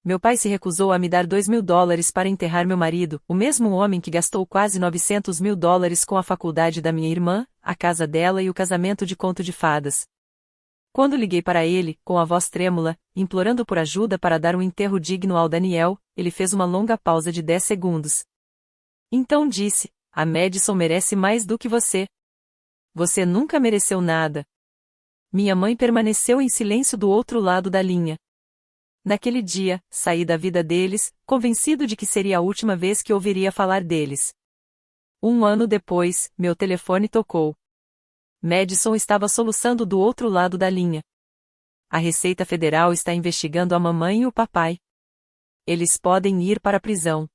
Meu pai se recusou a me dar $2.000 para enterrar meu marido, o mesmo homem que gastou quase $900.000 com a faculdade da minha irmã, a casa dela e o casamento de conto de fadas. Quando liguei para ele, com a voz trêmula, implorando por ajuda para dar um enterro digno ao Daniel, ele fez uma longa pausa de 10 segundos. Então disse: "A Madison merece mais do que você. Você nunca mereceu nada." Minha mãe permaneceu em silêncio do outro lado da linha. Naquele dia, saí da vida deles, convencido de que seria a última vez que ouviria falar deles. Um ano depois, meu telefone tocou. Madison estava soluçando do outro lado da linha. A Receita Federal está investigando a mamãe e o papai. Eles podem ir para a prisão.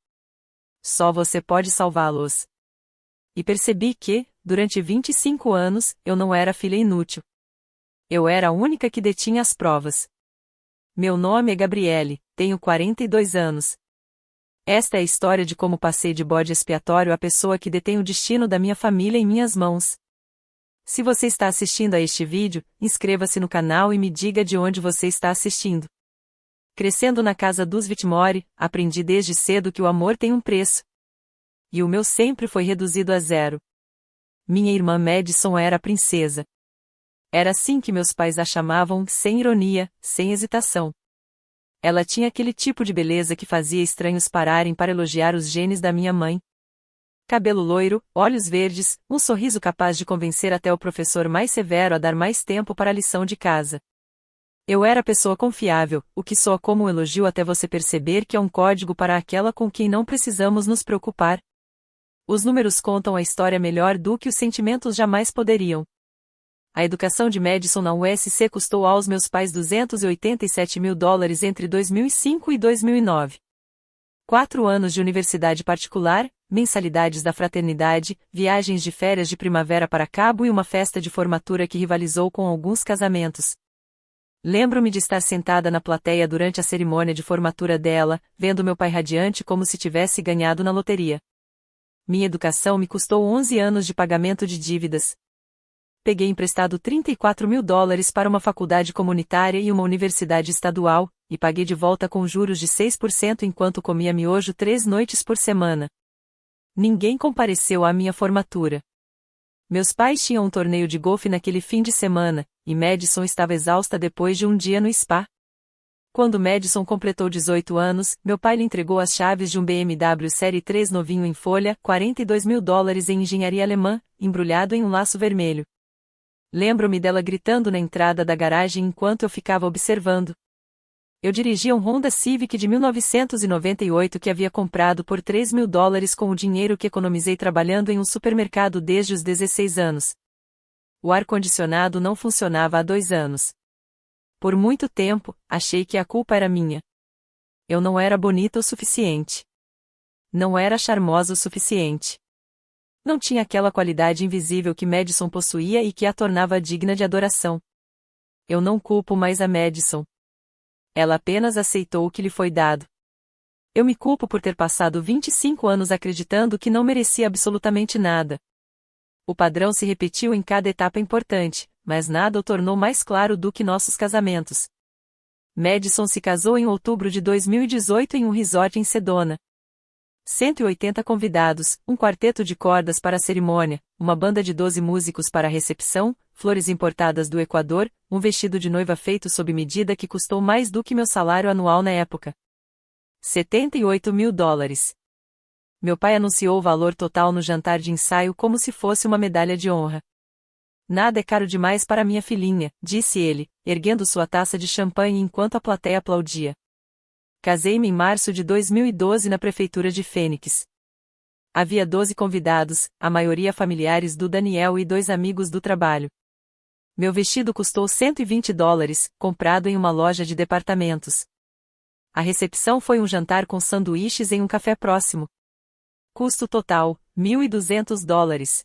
Só você pode salvá-los. E percebi que, durante 25 anos, eu não era filha inútil. Eu era a única que detinha as provas. Meu nome é Gabriele, tenho 42 anos. Esta é a história de como passei de bode expiatório à pessoa que detém o destino da minha família em minhas mãos. Se você está assistindo a este vídeo, inscreva-se no canal e me diga de onde você está assistindo. Crescendo na casa dos Whitmore, aprendi desde cedo que o amor tem um preço. E o meu sempre foi reduzido a zero. Minha irmã Madison era a princesa. Era assim que meus pais a chamavam, sem ironia, sem hesitação. Ela tinha aquele tipo de beleza que fazia estranhos pararem para elogiar os genes da minha mãe. Cabelo loiro, olhos verdes, um sorriso capaz de convencer até o professor mais severo a dar mais tempo para a lição de casa. Eu era pessoa confiável, o que soa como um elogio até você perceber que é um código para aquela com quem não precisamos nos preocupar. Os números contam a história melhor do que os sentimentos jamais poderiam. A educação de Madison na USC custou aos meus pais $287.000 entre 2005 e 2009. 4 anos de universidade particular, mensalidades da fraternidade, viagens de férias de primavera para Cabo e uma festa de formatura que rivalizou com alguns casamentos. Lembro-me de estar sentada na plateia durante a cerimônia de formatura dela, vendo meu pai radiante como se tivesse ganhado na loteria. Minha educação me custou 11 anos de pagamento de dívidas. Peguei emprestado $34.000 para uma faculdade comunitária e uma universidade estadual, e paguei de volta com juros de 6% enquanto comia miojo 3 noites por semana. Ninguém compareceu à minha formatura. Meus pais tinham um torneio de golfe naquele fim de semana, e Madison estava exausta depois de um dia no spa. Quando Madison completou 18 anos, meu pai lhe entregou as chaves de um BMW Série 3 novinho em folha, $42.000 em engenharia alemã, embrulhado em um laço vermelho. Lembro-me dela gritando na entrada da garagem enquanto eu ficava observando. Eu dirigia um Honda Civic de 1998 que havia comprado por $3.000 com o dinheiro que economizei trabalhando em um supermercado desde os 16 anos. O ar-condicionado não funcionava há 2 anos. Por muito tempo, achei que a culpa era minha. Eu não era bonita o suficiente. Não era charmosa o suficiente. Não tinha aquela qualidade invisível que Madison possuía e que a tornava digna de adoração. Eu não culpo mais a Madison. Ela apenas aceitou o que lhe foi dado. Eu me culpo por ter passado 25 anos acreditando que não merecia absolutamente nada. O padrão se repetiu em cada etapa importante, mas nada o tornou mais claro do que nossos casamentos. Madison se casou em outubro de 2018 em um resort em Sedona. 180 convidados, um quarteto de cordas para a cerimônia, uma banda de 12 músicos para a recepção, flores importadas do Equador, um vestido de noiva feito sob medida que custou mais do que meu salário anual na época. $78.000. Meu pai anunciou o valor total no jantar de ensaio como se fosse uma medalha de honra. Nada é caro demais para minha filhinha, disse ele, erguendo sua taça de champanhe enquanto a plateia aplaudia. Casei-me em março de 2012 na prefeitura de Phoenix. Havia 12 convidados, a maioria familiares do Daniel e 2 amigos do trabalho. Meu vestido custou $120, comprado em uma loja de departamentos. A recepção foi um jantar com sanduíches em um café próximo. Custo total, $1.200.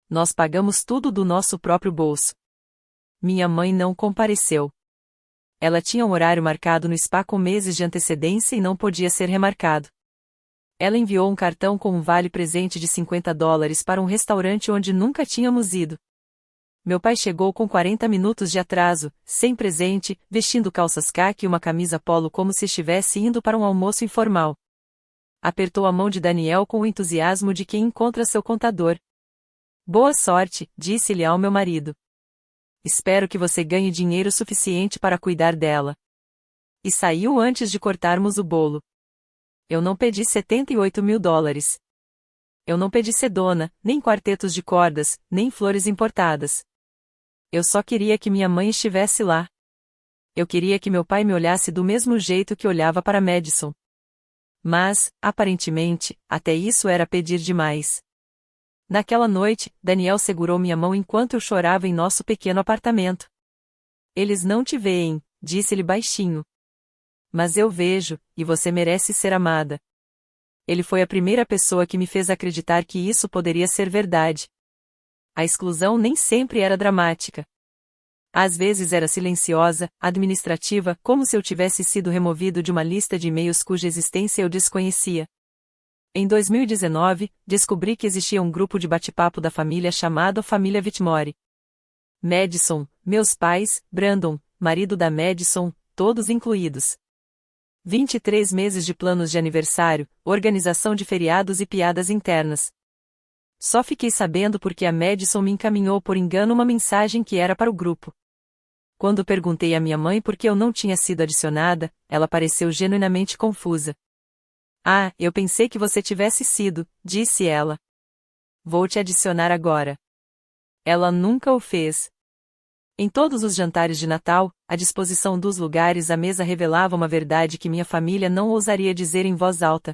Nós pagamos tudo do nosso próprio bolso. Minha mãe não compareceu. Ela tinha um horário marcado no spa com meses de antecedência e não podia ser remarcado. Ela enviou um cartão com um vale-presente de $50 para um restaurante onde nunca tínhamos ido. Meu pai chegou com 40 minutos de atraso, sem presente, vestindo calças caqui e uma camisa polo como se estivesse indo para um almoço informal. Apertou a mão de Daniel com o entusiasmo de quem encontra seu contador. Boa sorte, disse-lhe ao meu marido. Espero que você ganhe dinheiro suficiente para cuidar dela. E saiu antes de cortarmos o bolo. Eu não pedi 78 mil dólares. Eu não pedi sedona, nem quartetos de cordas, nem flores importadas. Eu só queria que minha mãe estivesse lá. Eu queria que meu pai me olhasse do mesmo jeito que olhava para Madison. Mas, aparentemente, até isso era pedir demais. Naquela noite, Daniel segurou minha mão enquanto eu chorava em nosso pequeno apartamento. Eles não te veem, disse-lhe baixinho. Mas eu vejo, e você merece ser amada. Ele foi a primeira pessoa que me fez acreditar que isso poderia ser verdade. A exclusão nem sempre era dramática. Às vezes era silenciosa, administrativa, como se eu tivesse sido removido de uma lista de e-mails cuja existência eu desconhecia. Em 2019, descobri que existia um grupo de bate-papo da família chamado Família Whitmore. Madison, meus pais, Brandon, marido da Madison, todos incluídos. 23 meses de planos de aniversário, organização de feriados e piadas internas. Só fiquei sabendo porque a Madison me encaminhou por engano uma mensagem que era para o grupo. Quando perguntei à minha mãe por que eu não tinha sido adicionada, ela pareceu genuinamente confusa. Ah, eu pensei que você tivesse sido, disse ela. Vou te adicionar agora. Ela nunca o fez. Em todos os jantares de Natal, a disposição dos lugares à mesa revelava uma verdade que minha família não ousaria dizer em voz alta.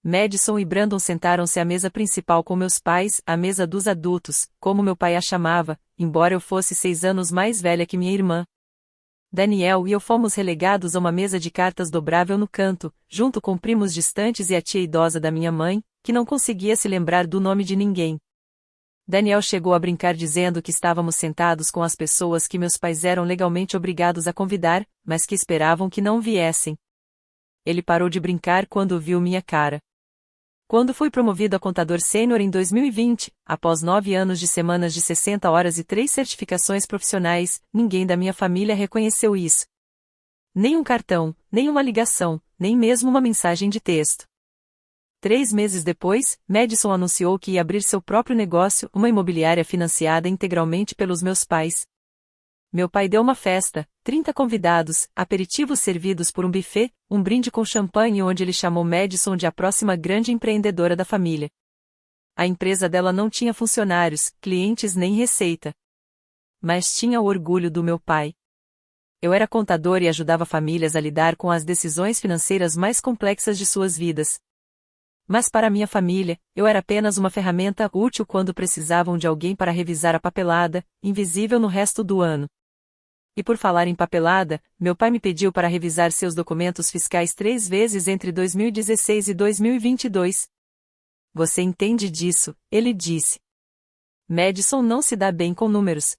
Madison e Brandon sentaram-se à mesa principal com meus pais, a mesa dos adultos, como meu pai a chamava, embora eu fosse 6 anos mais velha que minha irmã. Daniel e eu fomos relegados a uma mesa de cartas dobrável no canto, junto com primos distantes e a tia idosa da minha mãe, que não conseguia se lembrar do nome de ninguém. Daniel chegou a brincar dizendo que estávamos sentados com as pessoas que meus pais eram legalmente obrigados a convidar, mas que esperavam que não viessem. Ele parou de brincar quando viu minha cara. Quando fui promovido a contador sênior em 2020, após 9 anos de semanas de 60 horas e 3 certificações profissionais, ninguém da minha família reconheceu isso. Nem um cartão, nem uma ligação, nem mesmo uma mensagem de texto. 3 meses depois, Madison anunciou que ia abrir seu próprio negócio, uma imobiliária financiada integralmente pelos meus pais. Meu pai deu uma festa, 30 convidados, aperitivos servidos por um buffet, um brinde com champanhe onde ele chamou Madison de a próxima grande empreendedora da família. A empresa dela não tinha funcionários, clientes nem receita. Mas tinha o orgulho do meu pai. Eu era contador e ajudava famílias a lidar com as decisões financeiras mais complexas de suas vidas. Mas para minha família, eu era apenas uma ferramenta útil quando precisavam de alguém para revisar a papelada, invisível no resto do ano. E por falar em papelada, meu pai me pediu para revisar seus documentos fiscais 3 vezes entre 2016 e 2022. Você entende disso, ele disse. Madison não se dá bem com números.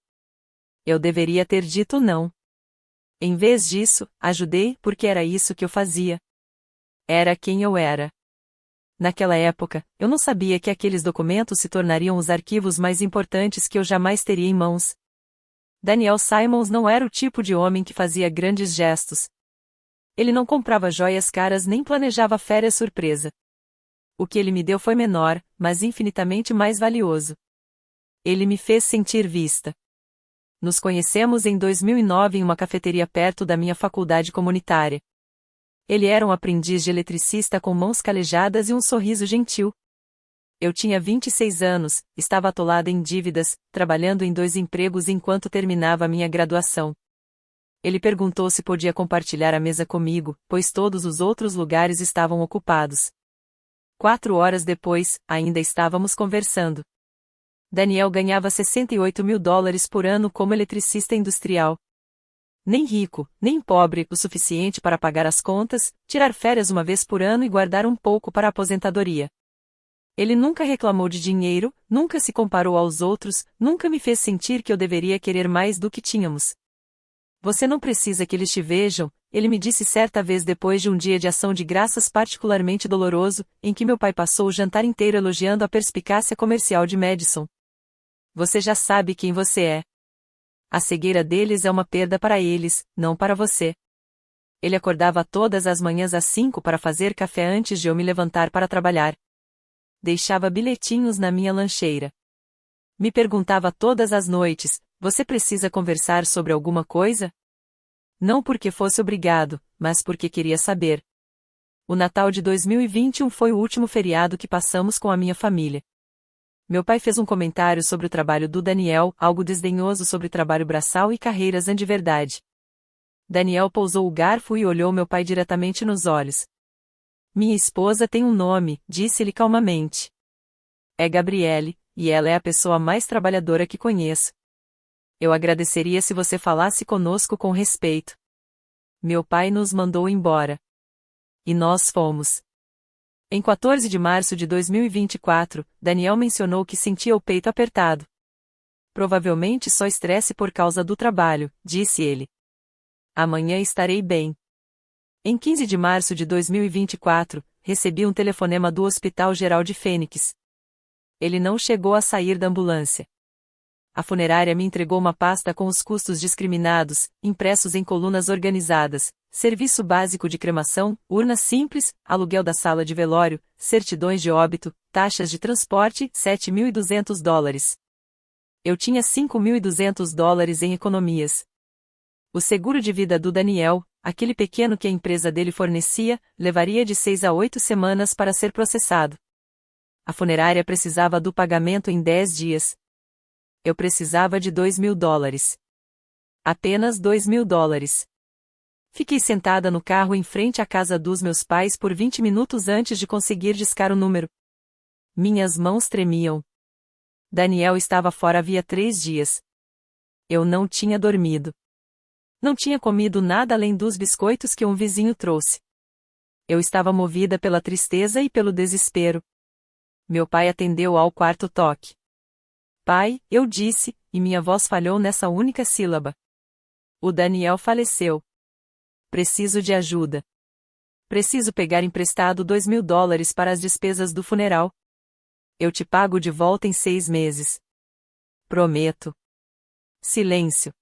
Eu deveria ter dito não. Em vez disso, ajudei porque era isso que eu fazia. Era quem eu era. Naquela época, eu não sabia que aqueles documentos se tornariam os arquivos mais importantes que eu jamais teria em mãos. Daniel Simons não era o tipo de homem que fazia grandes gestos. Ele não comprava joias caras nem planejava férias surpresa. O que ele me deu foi menor, mas infinitamente mais valioso. Ele me fez sentir vista. Nos conhecemos em 2009 em uma cafeteria perto da minha faculdade comunitária. Ele era um aprendiz de eletricista com mãos calejadas e um sorriso gentil. Eu tinha 26 anos, estava atolada em dívidas, trabalhando em 2 empregos enquanto terminava a minha graduação. Ele perguntou se podia compartilhar a mesa comigo, pois todos os outros lugares estavam ocupados. 4 horas depois, ainda estávamos conversando. Daniel ganhava 68 mil dólares por ano como eletricista industrial. Nem rico, nem pobre o suficiente para pagar as contas, tirar férias uma vez por ano e guardar um pouco para a aposentadoria. Ele nunca reclamou de dinheiro, nunca se comparou aos outros, nunca me fez sentir que eu deveria querer mais do que tínhamos. Você não precisa que eles te vejam, ele me disse certa vez depois de um dia de ação de graças particularmente doloroso, em que meu pai passou o jantar inteiro elogiando a perspicácia comercial de Madison. Você já sabe quem você é. A cegueira deles é uma perda para eles, não para você. Ele acordava todas as manhãs às 5 para fazer café antes de eu me levantar para trabalhar. Deixava bilhetinhos na minha lancheira. Me perguntava todas as noites: você precisa conversar sobre alguma coisa? Não porque fosse obrigado, mas porque queria saber. O Natal de 2021 foi o último feriado que passamos com a minha família. Meu pai fez um comentário sobre o trabalho do Daniel, algo desdenhoso sobre trabalho braçal e carreiras de verdade. Daniel pousou o garfo e olhou meu pai diretamente nos olhos. Minha esposa tem um nome, disse-lhe calmamente. É Gabriele, e ela é a pessoa mais trabalhadora que conheço. Eu agradeceria se você falasse conosco com respeito. Meu pai nos mandou embora. E nós fomos. Em 14 de março de 2024, Daniel mencionou que sentia o peito apertado. Provavelmente só estresse por causa do trabalho, disse ele. Amanhã estarei bem. Em 15 de março de 2024, recebi um telefonema do Hospital Geral de Fênix. Ele não chegou a sair da ambulância. A funerária me entregou uma pasta com os custos discriminados, impressos em colunas organizadas, serviço básico de cremação, urna simples, aluguel da sala de velório, certidões de óbito, taxas de transporte, $7.200. Eu tinha $5.200 em economias. O seguro de vida do Daniel, aquele pequeno que a empresa dele fornecia, levaria de 6 a 8 semanas para ser processado. A funerária precisava do pagamento em 10 dias. Eu precisava de $2.000. Apenas $2.000. Fiquei sentada no carro em frente à casa dos meus pais por 20 minutos antes de conseguir discar o número. Minhas mãos tremiam. Daniel estava fora havia 3 dias. Eu não tinha dormido. Não tinha comido nada além dos biscoitos que um vizinho trouxe. Eu estava movida pela tristeza e pelo desespero. Meu pai atendeu ao quarto toque. Pai, eu disse, e minha voz falhou nessa única sílaba. O Daniel faleceu. Preciso de ajuda. Preciso pegar emprestado $2.000 para as despesas do funeral. Eu te pago de volta em 6 meses. Prometo. Silêncio.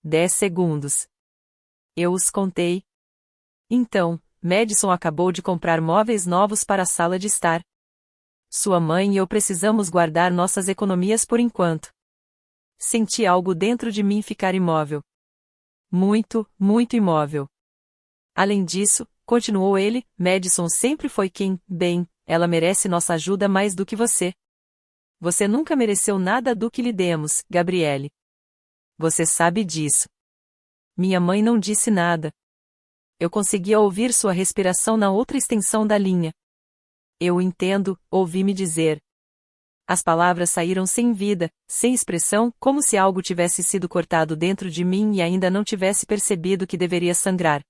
10 segundos. Eu os contei. Então, Madison acabou de comprar móveis novos para a sala de estar. Sua mãe e eu precisamos guardar nossas economias por enquanto. Senti algo dentro de mim ficar imóvel. Muito, muito imóvel. Além disso, continuou ele, Madison sempre foi quem, bem, ela merece nossa ajuda mais do que você. Você nunca mereceu nada do que lhe demos, Gabriele. Você sabe disso. Minha mãe não disse nada. Eu conseguia ouvir sua respiração na outra extensão da linha. Eu entendo, ouvi-me dizer. As palavras saíram sem vida, sem expressão, como se algo tivesse sido cortado dentro de mim e ainda não tivesse percebido que deveria sangrar.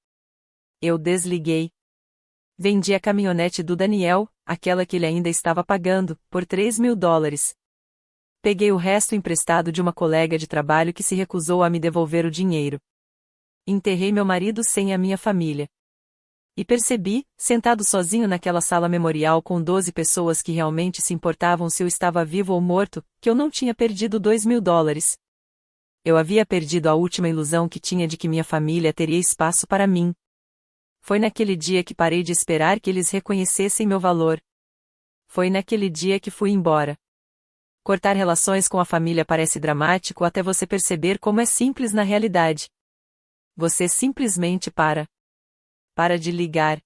Eu desliguei. Vendi a caminhonete do Daniel, aquela que ele ainda estava pagando, por $3.000. Peguei o resto emprestado de uma colega de trabalho que se recusou a me devolver o dinheiro. Enterrei meu marido sem a minha família. E percebi, sentado sozinho naquela sala memorial com 12 pessoas que realmente se importavam se eu estava vivo ou morto, que eu não tinha perdido $2.000. Eu havia perdido a última ilusão que tinha de que minha família teria espaço para mim. Foi naquele dia que parei de esperar que eles reconhecessem meu valor. Foi naquele dia que fui embora. Cortar relações com a família parece dramático até você perceber como é simples na realidade. Você simplesmente para. Para de ligar.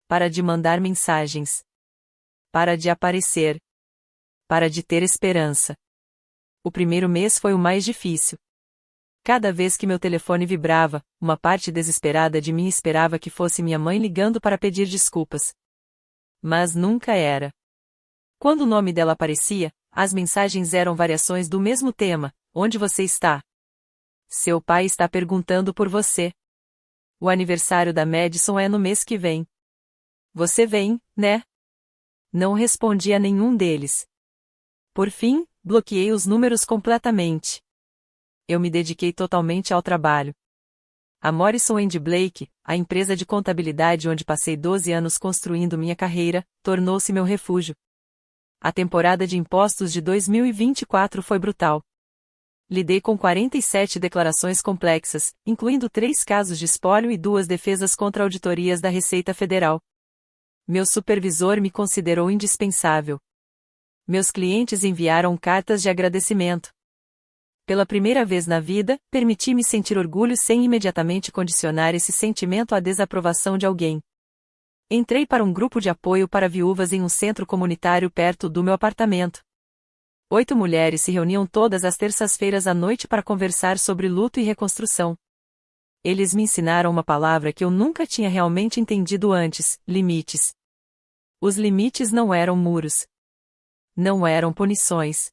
Para de mandar mensagens. Para de aparecer. Para de ter esperança. O primeiro mês foi o mais difícil. Cada vez que meu telefone vibrava, uma parte desesperada de mim esperava que fosse minha mãe ligando para pedir desculpas. Mas nunca era. Quando o nome dela aparecia, as mensagens eram variações do mesmo tema: onde você está? Seu pai está perguntando por você. O aniversário da Madison é no mês que vem. Você vem, né? Não respondi a nenhum deles. Por fim, bloqueei os números completamente. Eu me dediquei totalmente ao trabalho. A Morrison & Blake, a empresa de contabilidade onde passei 12 anos construindo minha carreira, tornou-se meu refúgio. A temporada de impostos de 2024 foi brutal. Lidei com 47 declarações complexas, incluindo 3 casos de espólio e 2 defesas contra auditorias da Receita Federal. Meu supervisor me considerou indispensável. Meus clientes enviaram cartas de agradecimento. Pela primeira vez na vida, permiti-me sentir orgulho sem imediatamente condicionar esse sentimento à desaprovação de alguém. Entrei para um grupo de apoio para viúvas em um centro comunitário perto do meu apartamento. 8 mulheres se reuniam todas as terças-feiras à noite para conversar sobre luto e reconstrução. Eles me ensinaram uma palavra que eu nunca tinha realmente entendido antes: limites. Os limites não eram muros. Não eram punições.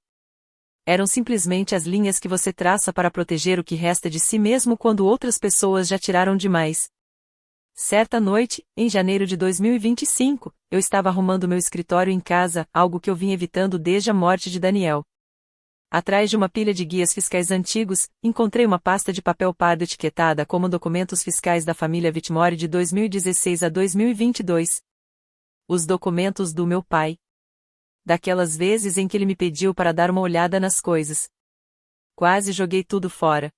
Eram simplesmente as linhas que você traça para proteger o que resta de si mesmo quando outras pessoas já tiraram demais. Certa noite, em janeiro de 2025, eu estava arrumando meu escritório em casa, algo que eu vim evitando desde a morte de Daniel. Atrás de uma pilha de guias fiscais antigos, encontrei uma pasta de papel pardo etiquetada como documentos fiscais da família Whitmore de 2016 a 2022. Os documentos do meu pai. Daquelas vezes em que ele me pediu para dar uma olhada nas coisas. Quase joguei tudo fora.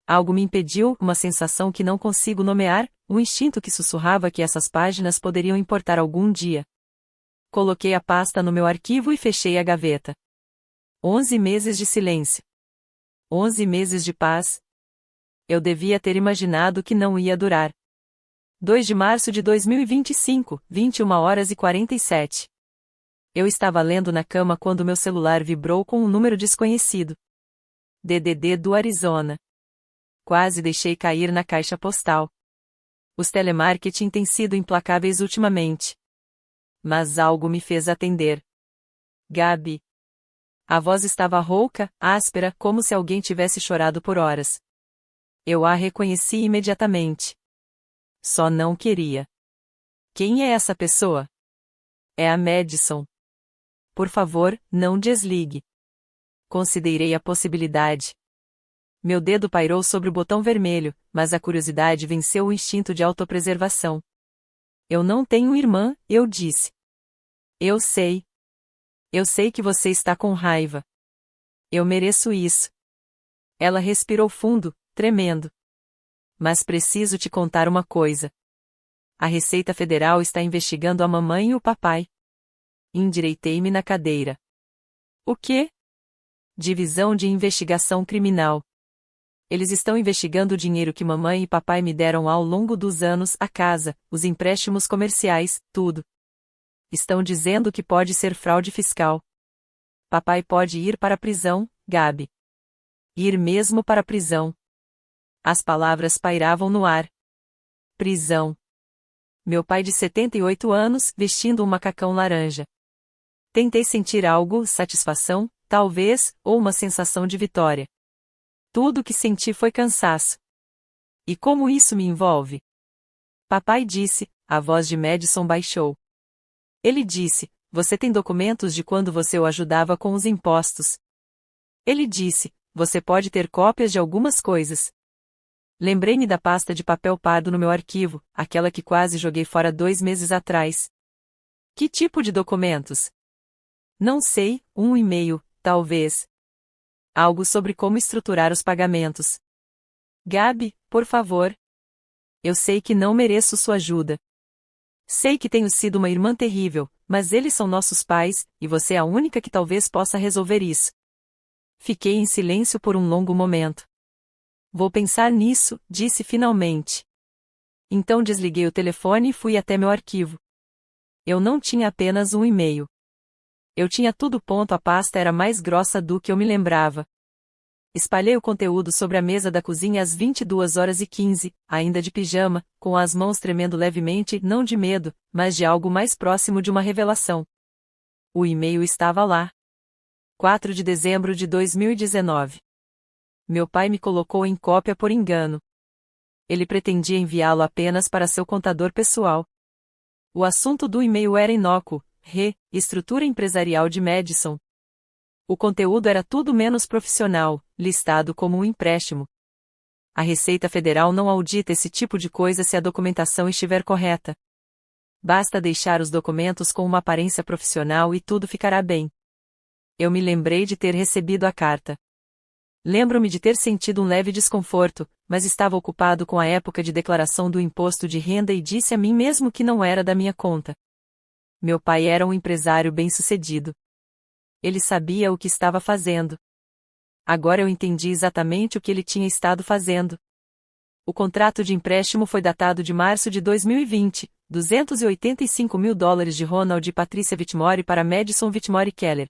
Algo me impediu, uma sensação que não consigo nomear, um instinto que sussurrava que essas páginas poderiam importar algum dia. Coloquei a pasta no meu arquivo e fechei a gaveta. 11 meses de silêncio. 11 meses de paz. Eu devia ter imaginado que não ia durar. 2 de março de 2025, 21h47. Eu estava lendo na cama quando meu celular vibrou com um número desconhecido. DDD do Arizona. Quase deixei cair na caixa postal. Os telemarketing têm sido implacáveis ultimamente. Mas algo me fez atender. Gabi. A voz estava rouca, áspera, como se alguém tivesse chorado por horas. Eu a reconheci imediatamente. Só não queria. Quem é essa pessoa? É a Madison. Por favor, não desligue. Considerei a possibilidade. Meu dedo pairou sobre o botão vermelho, mas a curiosidade venceu o instinto de autopreservação. Eu não tenho irmã, eu disse. Eu sei. Eu sei que você está com raiva. Eu mereço isso. Ela respirou fundo, tremendo. Mas preciso te contar uma coisa. A Receita Federal está investigando a mamãe e o papai. Endireitei-me na cadeira. O quê? Divisão de Investigação Criminal. Eles estão investigando o dinheiro que mamãe e papai me deram ao longo dos anos, a casa, os empréstimos comerciais, tudo. Estão dizendo que pode ser fraude fiscal. Papai pode ir para a prisão, Gabi. Ir mesmo para a prisão. As palavras pairavam no ar. Prisão. Meu pai de 78 anos, vestindo um macacão laranja. Tentei sentir algo, satisfação, talvez, ou uma sensação de vitória. Tudo o que senti foi cansaço. E como isso me envolve? Papai disse, a voz de Madison baixou. Ele disse, você tem documentos de quando você o ajudava com os impostos. Ele disse, você pode ter cópias de algumas coisas. Lembrei-me da pasta de papel pardo no meu arquivo, aquela que quase joguei fora 2 meses atrás. Que tipo de documentos? Não sei, um e-mail, talvez. Algo sobre como estruturar os pagamentos. Gabi, por favor. Eu sei que não mereço sua ajuda. Sei que tenho sido uma irmã terrível, mas eles são nossos pais, e você é a única que talvez possa resolver isso. Fiquei em silêncio por um longo momento. Vou pensar nisso, disse finalmente. Então desliguei o telefone e fui até meu arquivo. Eu não tinha apenas um e-mail. Eu tinha tudo ponto, a pasta era mais grossa do que eu me lembrava. Espalhei o conteúdo sobre a mesa da cozinha às 22h15, ainda de pijama, com as mãos tremendo levemente, não de medo, mas de algo mais próximo de uma revelação. O e-mail estava lá. 4 de dezembro de 2019. Meu pai me colocou em cópia por engano. Ele pretendia enviá-lo apenas para seu contador pessoal. O assunto do e-mail era inócuo. Estrutura empresarial de Madison. O conteúdo era tudo menos profissional, listado como um empréstimo. A Receita Federal não audita esse tipo de coisa se a documentação estiver correta. Basta deixar os documentos com uma aparência profissional e tudo ficará bem. Eu me lembrei de ter recebido a carta. Lembro-me de ter sentido um leve desconforto, mas estava ocupado com a época de declaração do imposto de renda e disse a mim mesmo que não era da minha conta. Meu pai era um empresário bem-sucedido. Ele sabia o que estava fazendo. Agora eu entendi exatamente o que ele tinha estado fazendo. O contrato de empréstimo foi datado de março de 2020, $285 mil de Ronald e Patricia Whitmore para Madison Whitmore Keller.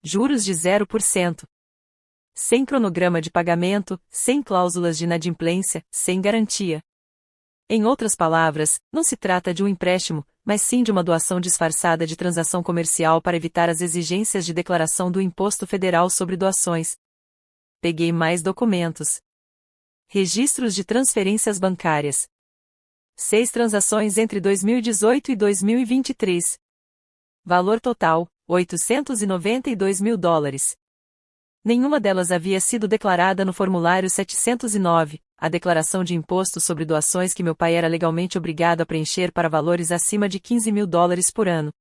Juros de 0%. Sem cronograma de pagamento, sem cláusulas de inadimplência, sem garantia. Em outras palavras, não se trata de um empréstimo, mas sim de uma doação disfarçada de transação comercial para evitar as exigências de declaração do Imposto Federal sobre Doações. Peguei mais documentos. Registros de transferências bancárias. 6 transações entre 2018 e 2023. Valor total, $892 mil. Nenhuma delas havia sido declarada no formulário 709, a declaração de imposto sobre doações que meu pai era legalmente obrigado a preencher para valores acima de $15 mil por ano.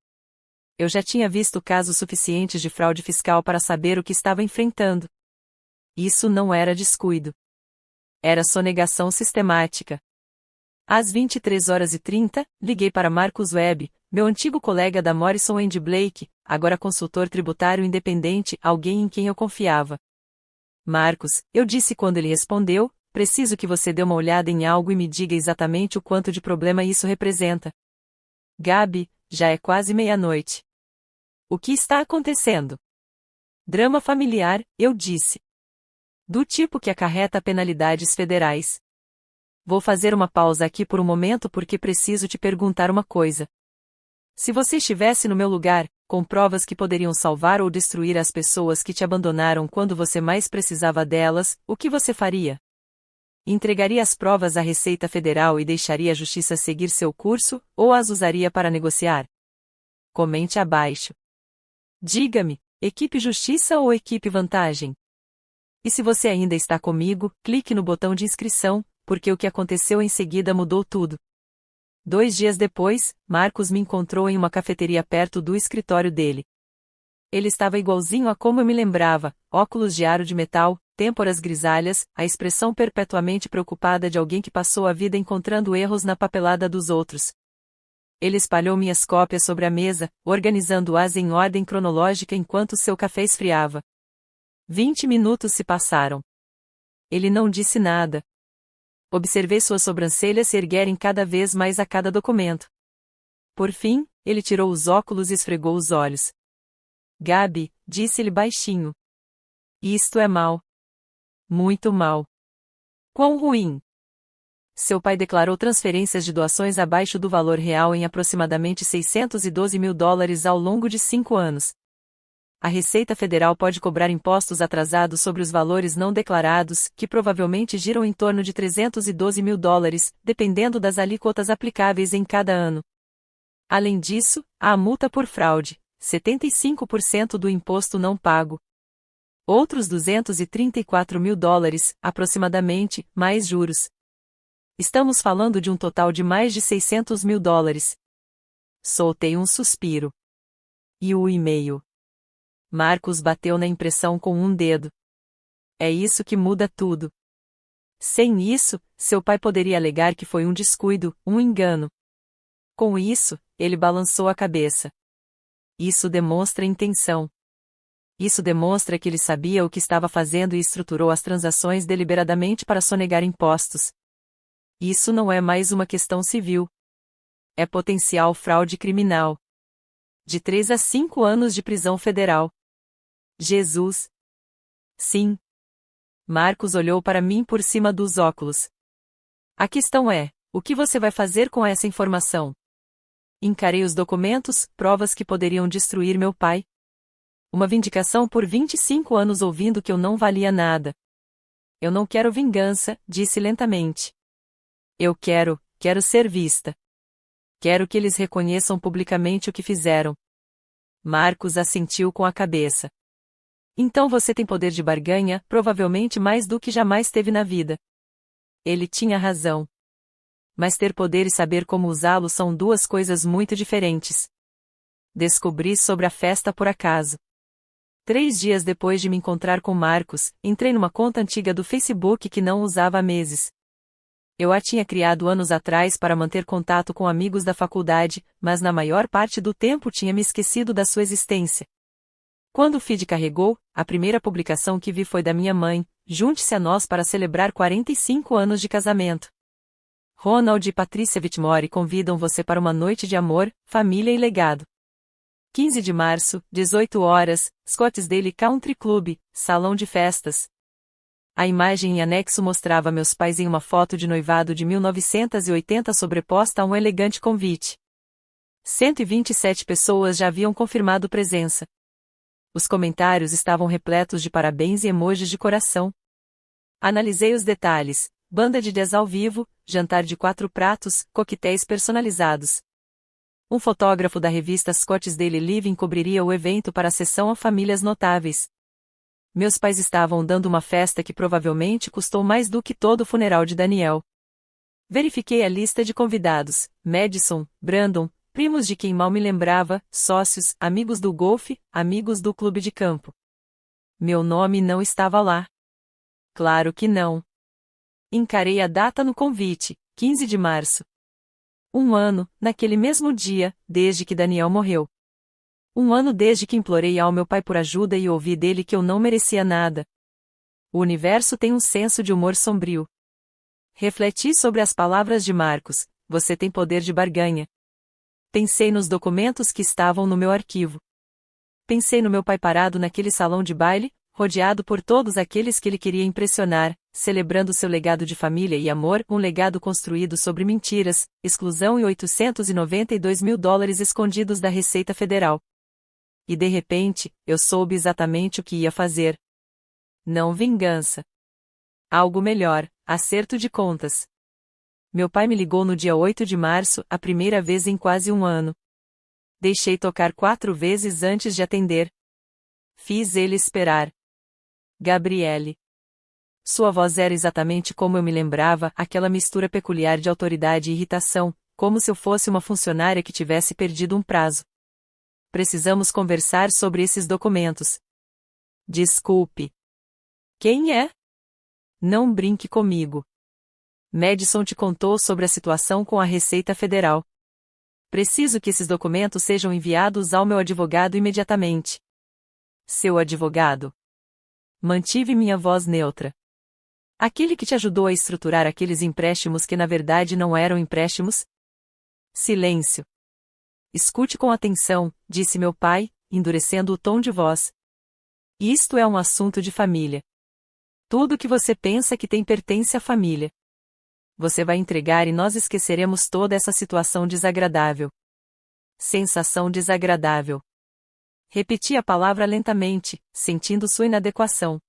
Eu já tinha visto casos suficientes de fraude fiscal para saber o que estava enfrentando. Isso não era descuido. Era sonegação sistemática. Às 23h30, liguei para Marcus Webb, meu antigo colega da Morrison & Blake, agora consultor tributário independente, alguém em quem eu confiava. Marcus, eu disse quando ele respondeu, preciso que você dê uma olhada em algo e me diga exatamente o quanto de problema isso representa. Gabi, já é quase meia-noite. O que está acontecendo? Drama familiar, eu disse. Do tipo que acarreta penalidades federais. Vou fazer uma pausa aqui por um momento porque preciso te perguntar uma coisa. Se você estivesse no meu lugar, com provas que poderiam salvar ou destruir as pessoas que te abandonaram quando você mais precisava delas, o que você faria? Entregaria as provas à Receita Federal e deixaria a Justiça seguir seu curso, ou as usaria para negociar? Comente abaixo. Diga-me, equipe Justiça ou equipe Vantagem? E se você ainda está comigo, clique no botão de inscrição, porque o que aconteceu em seguida mudou tudo. 2 dias depois, Marcus me encontrou em uma cafeteria perto do escritório dele. Ele estava igualzinho a como eu me lembrava, óculos de aro de metal, têmporas grisalhas, a expressão perpetuamente preocupada de alguém que passou a vida encontrando erros na papelada dos outros. Ele espalhou minhas cópias sobre a mesa, organizando-as em ordem cronológica enquanto seu café esfriava. 20 minutos se passaram. Ele não disse nada. Observei suas sobrancelhas se erguerem cada vez mais a cada documento. Por fim, ele tirou os óculos e esfregou os olhos. Gabi, disse-lhe baixinho. Isto é mal. Muito mal. Quão ruim. Seu pai declarou transferências de doações abaixo do valor real em aproximadamente $612 mil ao longo de 5 anos. A Receita Federal pode cobrar impostos atrasados sobre os valores não declarados, que provavelmente giram em torno de $312 mil, dependendo das alíquotas aplicáveis em cada ano. Além disso, há a multa por fraude, 75% do imposto não pago. Outros $234 mil, aproximadamente, mais juros. Estamos falando de um total de mais de $600 mil. Soltei um suspiro. E o e-mail? Marcus bateu na impressão com um dedo. É isso que muda tudo. Sem isso, seu pai poderia alegar que foi um descuido, um engano. Com isso, ele balançou a cabeça. Isso demonstra intenção. Isso demonstra que ele sabia o que estava fazendo e estruturou as transações deliberadamente para sonegar impostos. Isso não é mais uma questão civil. É potencial fraude criminal. De 3 a 5 anos de prisão federal. Jesus. Sim. Marcus olhou para mim por cima dos óculos. A questão é, o que você vai fazer com essa informação? Encarei os documentos, provas que poderiam destruir meu pai. Uma vindicação por 25 anos ouvindo que eu não valia nada. Eu não quero vingança, disse lentamente. Eu quero ser vista. Quero que eles reconheçam publicamente o que fizeram. Marcus assentiu com a cabeça. Então você tem poder de barganha, provavelmente mais do que jamais teve na vida. Ele tinha razão. Mas ter poder e saber como usá-lo são duas coisas muito diferentes. Descobri sobre a festa por acaso. 3 dias depois de me encontrar com Marcos, entrei numa conta antiga do Facebook que não usava há meses. Eu a tinha criado anos atrás para manter contato com amigos da faculdade, mas na maior parte do tempo tinha me esquecido da sua existência. Quando o feed carregou, a primeira publicação que vi foi da minha mãe: junte-se a nós para celebrar 45 anos de casamento. Ronald e Patrícia Whitmore convidam você para uma noite de amor, família e legado. 15 de março, 18 horas, Scottsdale Country Club, salão de festas. A imagem em anexo mostrava meus pais em uma foto de noivado de 1980 sobreposta a um elegante convite. 127 pessoas já haviam confirmado presença. Os comentários estavam repletos de parabéns e emojis de coração. Analisei os detalhes: banda de jazz ao vivo, jantar de 4 pratos, coquetéis personalizados. Um fotógrafo da revista Scottsdale Living cobriria o evento para a sessão a famílias notáveis. Meus pais estavam dando uma festa que provavelmente custou mais do que todo o funeral de Daniel. Verifiquei a lista de convidados: Madison, Brandon, primos de quem mal me lembrava, sócios, amigos do golfe, amigos do clube de campo. Meu nome não estava lá. Claro que não. Encarei a data no convite: 15 de março. 1 ano, naquele mesmo dia, desde que Daniel morreu. 1 ano desde que implorei ao meu pai por ajuda e ouvi dele que eu não merecia nada. O universo tem um senso de humor sombrio. Refleti sobre as palavras de Marcos: você tem poder de barganha. Pensei nos documentos que estavam no meu arquivo. Pensei no meu pai parado naquele salão de baile, rodeado por todos aqueles que ele queria impressionar, celebrando seu legado de família e amor, um legado construído sobre mentiras, exclusão e $892.000 escondidos da Receita Federal. E de repente, eu soube exatamente o que ia fazer. Não vingança. Algo melhor: acerto de contas. Meu pai me ligou no dia 8 de março, a primeira vez em quase 1 ano. Deixei tocar 4 vezes antes de atender. Fiz ele esperar. Gabriele. Sua voz era exatamente como eu me lembrava, aquela mistura peculiar de autoridade e irritação, como se eu fosse uma funcionária que tivesse perdido um prazo. Precisamos conversar sobre esses documentos. Desculpe. Quem é? Não brinque comigo. Madison te contou sobre a situação com a Receita Federal. Preciso que esses documentos sejam enviados ao meu advogado imediatamente. Seu advogado? Mantive minha voz neutra. Aquele que te ajudou a estruturar aqueles empréstimos que na verdade não eram empréstimos? Silêncio. Escute com atenção, disse meu pai, endurecendo o tom de voz. Isto é um assunto de família. Tudo que você pensa que tem pertence à família. Você vai entregar e nós esqueceremos toda essa situação desagradável. Sensação desagradável. Repeti a palavra lentamente, sentindo sua inadequação.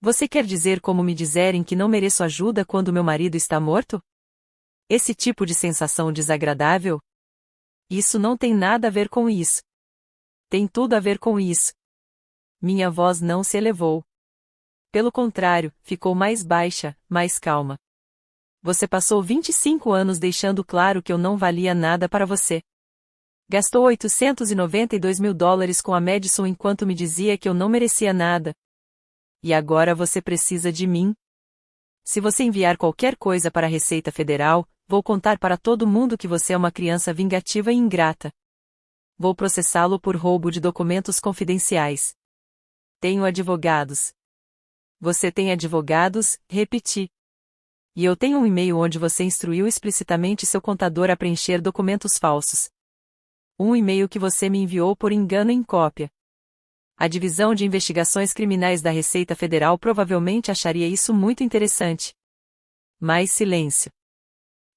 Você quer dizer como me dizerem que não mereço ajuda quando meu marido está morto? Esse tipo de sensação desagradável? Isso não tem nada a ver com isso. Tem tudo a ver com isso. Minha voz não se elevou. Pelo contrário, ficou mais baixa, mais calma. Você passou 25 anos deixando claro que eu não valia nada para você. Gastou $892.000 com a Madison enquanto me dizia que eu não merecia nada. E agora você precisa de mim? Se você enviar qualquer coisa para a Receita Federal, vou contar para todo mundo que você é uma criança vingativa e ingrata. Vou processá-lo por roubo de documentos confidenciais. Tenho advogados. Você tem advogados? Repeti. E eu tenho um e-mail onde você instruiu explicitamente seu contador a preencher documentos falsos. Um e-mail que você me enviou por engano em cópia. A Divisão de Investigações Criminais da Receita Federal provavelmente acharia isso muito interessante. Mais silêncio.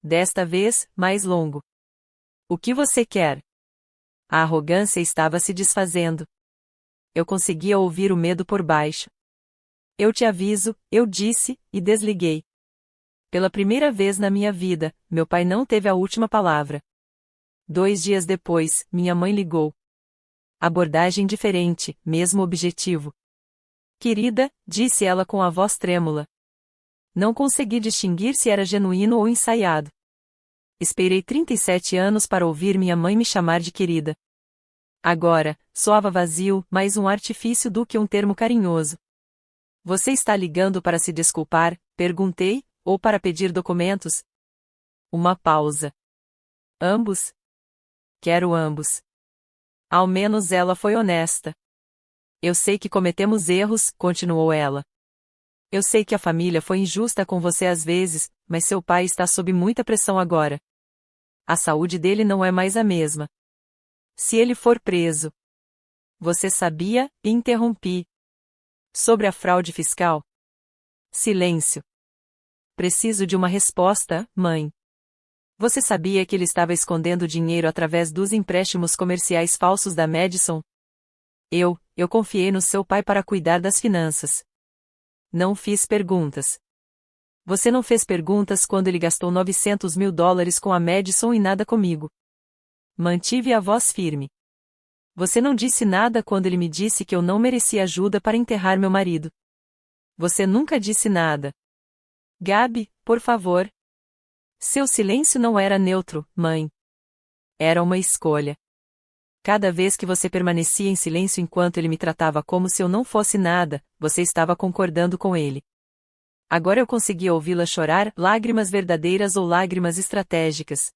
Desta vez, mais longo. O que você quer? A arrogância estava se desfazendo. Eu conseguia ouvir o medo por baixo. Eu te aviso, eu disse, e desliguei. Pela primeira vez na minha vida, meu pai não teve a última palavra. 2 dias depois, minha mãe ligou. Abordagem diferente, mesmo objetivo. Querida, disse ela com a voz trêmula. Não consegui distinguir se era genuíno ou ensaiado. Esperei 37 anos para ouvir minha mãe me chamar de querida. Agora, soava vazio, mais um artifício do que um termo carinhoso. Você está ligando para se desculpar? Perguntei, ou para pedir documentos? Uma pausa. Ambos? Quero ambos. Ao menos ela foi honesta. Eu sei que cometemos erros, continuou ela. Eu sei que a família foi injusta com você às vezes, mas seu pai está sob muita pressão agora. A saúde dele não é mais a mesma. Se ele for preso. Você sabia? Interrompi. Sobre a fraude fiscal? Silêncio. Preciso de uma resposta, mãe. Você sabia que ele estava escondendo dinheiro através dos empréstimos comerciais falsos da Madison? Eu confiei no seu pai para cuidar das finanças. Não fiz perguntas. Você não fez perguntas quando ele gastou 900 mil dólares com a Madison e nada comigo. Mantive a voz firme. Você não disse nada quando ele me disse que eu não merecia ajuda para enterrar meu marido. Você nunca disse nada. Gabi, por favor. Seu silêncio não era neutro, mãe. Era uma escolha. Cada vez que você permanecia em silêncio enquanto ele me tratava como se eu não fosse nada, você estava concordando com ele. Agora eu conseguia ouvi-la chorar, lágrimas verdadeiras ou lágrimas estratégicas.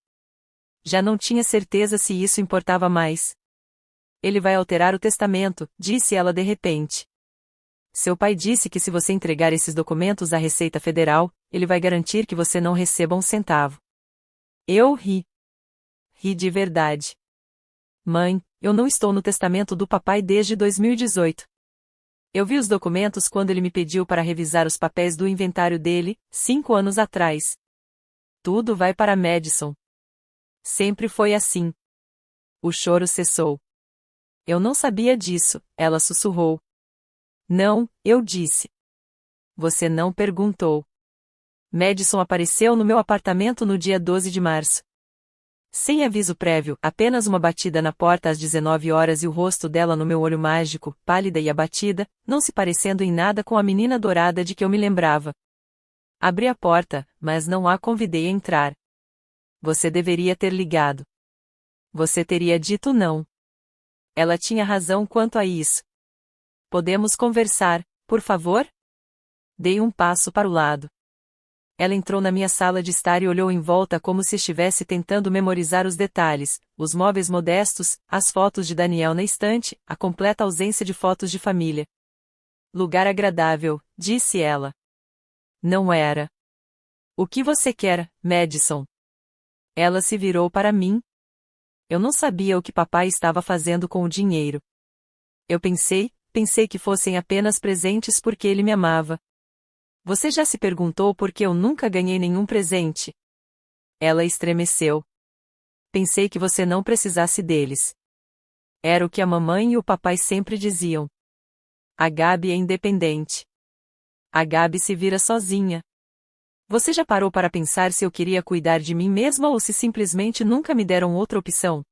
Já não tinha certeza se isso importava mais. Ele vai alterar o testamento, disse ela de repente. Seu pai disse que se você entregar esses documentos à Receita Federal, ele vai garantir que você não receba um centavo. Eu ri. Ri de verdade. Mãe, eu não estou no testamento do papai desde 2018. Eu vi os documentos quando ele me pediu para revisar os papéis do inventário dele, 5 anos atrás. Tudo vai para Madison. Sempre foi assim. O choro cessou. Eu não sabia disso, ela sussurrou. Não, eu disse. Você não perguntou. Madison apareceu no meu apartamento no dia 12 de março. Sem aviso prévio, apenas uma batida na porta às 19 horas e o rosto dela no meu olho mágico, pálida e abatida, não se parecendo em nada com a menina dourada de que eu me lembrava. Abri a porta, mas não a convidei a entrar. Você deveria ter ligado. Você teria dito não. Ela tinha razão quanto a isso. Podemos conversar, por favor? Dei um passo para o lado. Ela entrou na minha sala de estar e olhou em volta como se estivesse tentando memorizar os detalhes, os móveis modestos, as fotos de Daniel na estante, a completa ausência de fotos de família. Lugar agradável, disse ela. Não era. O que você quer, Madison? Ela se virou para mim. Eu não sabia o que papai estava fazendo com o dinheiro. Eu pensei que fossem apenas presentes porque ele me amava. Você já se perguntou por que eu nunca ganhei nenhum presente? Ela estremeceu. Pensei que você não precisasse deles. Era o que a mamãe e o papai sempre diziam. A Gabi é independente. A Gabi se vira sozinha. Você já parou para pensar se eu queria cuidar de mim mesma ou se simplesmente nunca me deram outra opção?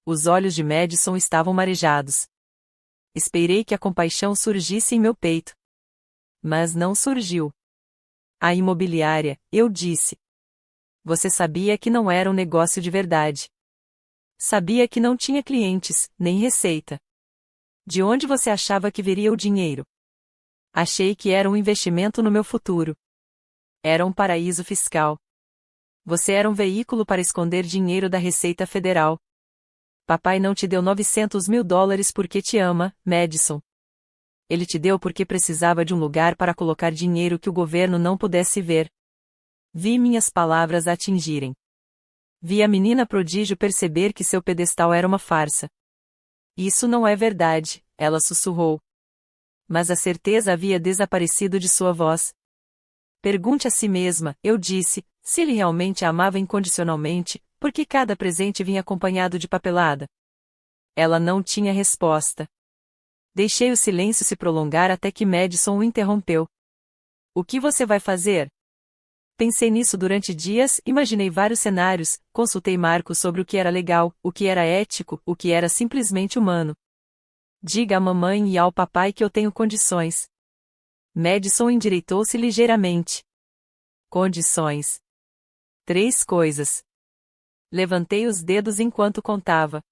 Os olhos de Madison estavam marejados. Esperei que a compaixão surgisse em meu peito. Mas não surgiu. A imobiliária, eu disse. Você sabia que não era um negócio de verdade. Sabia que não tinha clientes, nem receita. De onde você achava que viria o dinheiro? Achei que era um investimento no meu futuro. Era um paraíso fiscal. Você era um veículo para esconder dinheiro da Receita Federal. Papai não te deu 900 mil dólares porque te ama, Madison. Ele te deu porque precisava de um lugar para colocar dinheiro que o governo não pudesse ver. Vi minhas palavras atingirem. Vi a menina prodígio perceber que seu pedestal era uma farsa. Isso não é verdade, ela sussurrou. Mas a certeza havia desaparecido de sua voz. Pergunte a si mesma, eu disse, se ele realmente a amava incondicionalmente, por que cada presente vinha acompanhado de papelada? Ela não tinha resposta. Deixei o silêncio se prolongar até que Madison o interrompeu. O que você vai fazer? Pensei nisso durante dias, imaginei vários cenários, consultei Marcos sobre o que era legal, o que era ético, o que era simplesmente humano. Diga à mamãe e ao papai que eu tenho condições. Madison endireitou-se ligeiramente. Condições. 3 coisas. Levantei os dedos enquanto contava.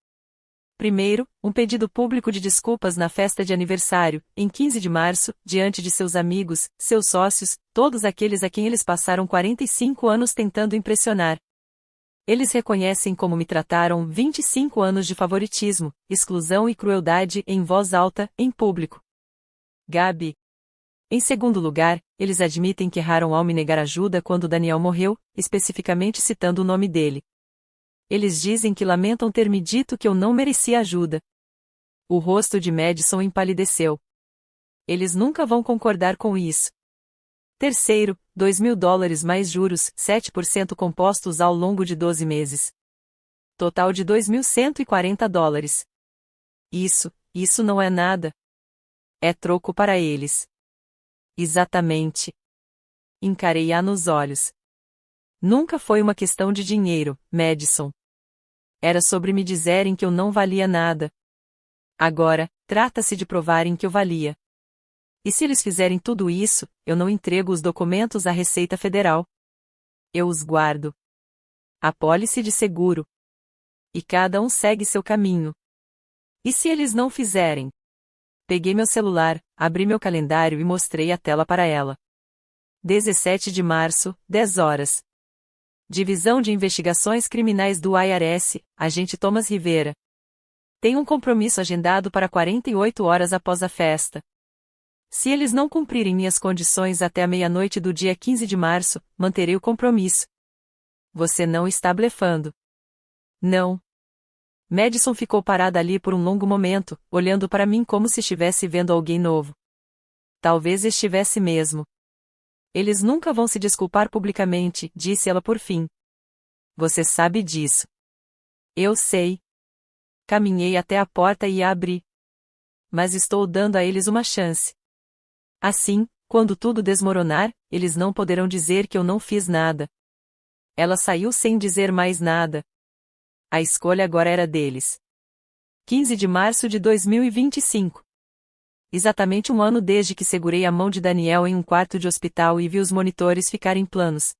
Primeiro, um pedido público de desculpas na festa de aniversário, em 15 de março, diante de seus amigos, seus sócios, todos aqueles a quem eles passaram 45 anos tentando impressionar. Eles reconhecem como me trataram 25 anos de favoritismo, exclusão e crueldade em voz alta, em público. Gabi. Em segundo lugar, eles admitem que erraram ao me negar ajuda quando Daniel morreu, especificamente citando o nome dele. Eles dizem que lamentam ter me dito que eu não merecia ajuda. O rosto de Madison empalideceu. Eles nunca vão concordar com isso. Terceiro, $2.000 mais juros, 7% compostos ao longo de 12 meses. Total de $2.140. Isso não é nada. É troco para eles. Exatamente. Encarei-a nos olhos. Nunca foi uma questão de dinheiro, Madison. Era sobre me dizerem que eu não valia nada. Agora, trata-se de provarem que eu valia. E se eles fizerem tudo isso, eu não entrego os documentos à Receita Federal. Eu os guardo. Apólice de seguro. E cada um segue seu caminho. E se eles não fizerem? Peguei meu celular, abri meu calendário e mostrei a tela para ela. 17 de março, 10 horas. Divisão de Investigações Criminais do IRS, agente Thomas Rivera. Tem um compromisso agendado para 48 horas após a festa. Se eles não cumprirem minhas condições até a meia-noite do dia 15 de março, manterei o compromisso. Você não está blefando. Não. Madison ficou parada ali por um longo momento, olhando para mim como se estivesse vendo alguém novo. Talvez estivesse mesmo. Eles nunca vão se desculpar publicamente, disse ela por fim. Você sabe disso. Eu sei. Caminhei até a porta e a abri. Mas estou dando a eles uma chance. Assim, quando tudo desmoronar, eles não poderão dizer que eu não fiz nada. Ela saiu sem dizer mais nada. A escolha agora era deles. 15 de março de 2025. Exatamente um ano desde que segurei a mão de Daniel em um quarto de hospital e vi os monitores ficarem planos.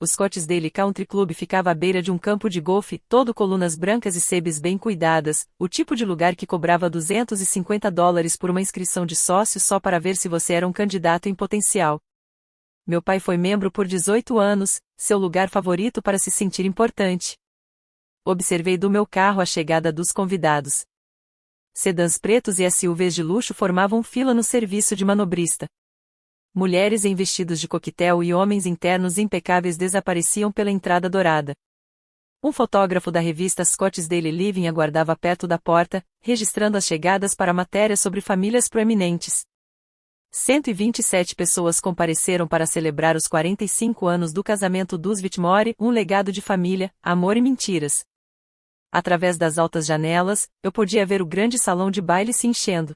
O Scottsdale Country Club ficava à beira de um campo de golfe, todo colunas brancas e sebes bem cuidadas, o tipo de lugar que cobrava $250 por uma inscrição de sócio só para ver se você era um candidato em potencial. Meu pai foi membro por 18 anos, seu lugar favorito para se sentir importante. Observei do meu carro a chegada dos convidados. Sedãs pretos e SUVs de luxo formavam fila no serviço de manobrista. Mulheres em vestidos de coquetel e homens internos impecáveis desapareciam pela entrada dourada. Um fotógrafo da revista Scottsdale Living aguardava perto da porta, registrando as chegadas para matérias sobre famílias proeminentes. 127 pessoas compareceram para celebrar os 45 anos do casamento dos Whitmore, um legado de família, amor e mentiras. Através das altas janelas, eu podia ver o grande salão de baile se enchendo.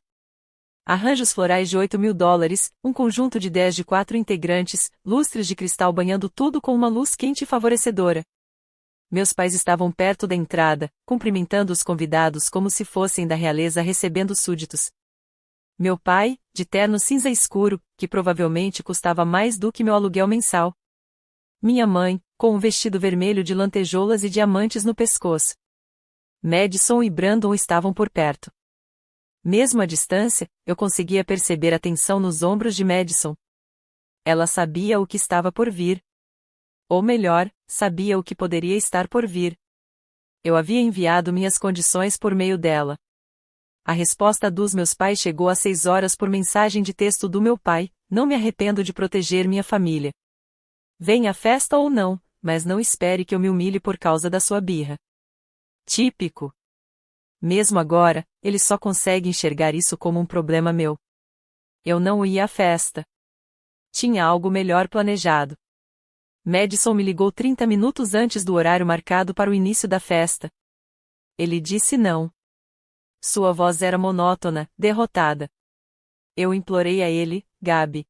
Arranjos florais de $8.000, um conjunto de 10 de 4 integrantes, lustres de cristal banhando tudo com uma luz quente e favorecedora. Meus pais estavam perto da entrada, cumprimentando os convidados como se fossem da realeza recebendo súditos. Meu pai, de terno cinza escuro, que provavelmente custava mais do que meu aluguel mensal. Minha mãe, com um vestido vermelho de lantejoulas e diamantes no pescoço. Madison e Brandon estavam por perto. Mesmo à distância, eu conseguia perceber a tensão nos ombros de Madison. Ela sabia o que estava por vir. Ou melhor, sabia o que poderia estar por vir. Eu havia enviado minhas condições por meio dela. A resposta dos meus pais chegou às 6 horas por mensagem de texto do meu pai: não me arrependo de proteger minha família. Venha à festa ou não, mas não espere que eu me humilhe por causa da sua birra. Típico. Mesmo agora, ele só consegue enxergar isso como um problema meu. Eu não ia à festa. Tinha algo melhor planejado. Madison me ligou 30 minutos antes do horário marcado para o início da festa. Ele disse não. Sua voz era monótona, derrotada. Eu implorei a ele, Gabi.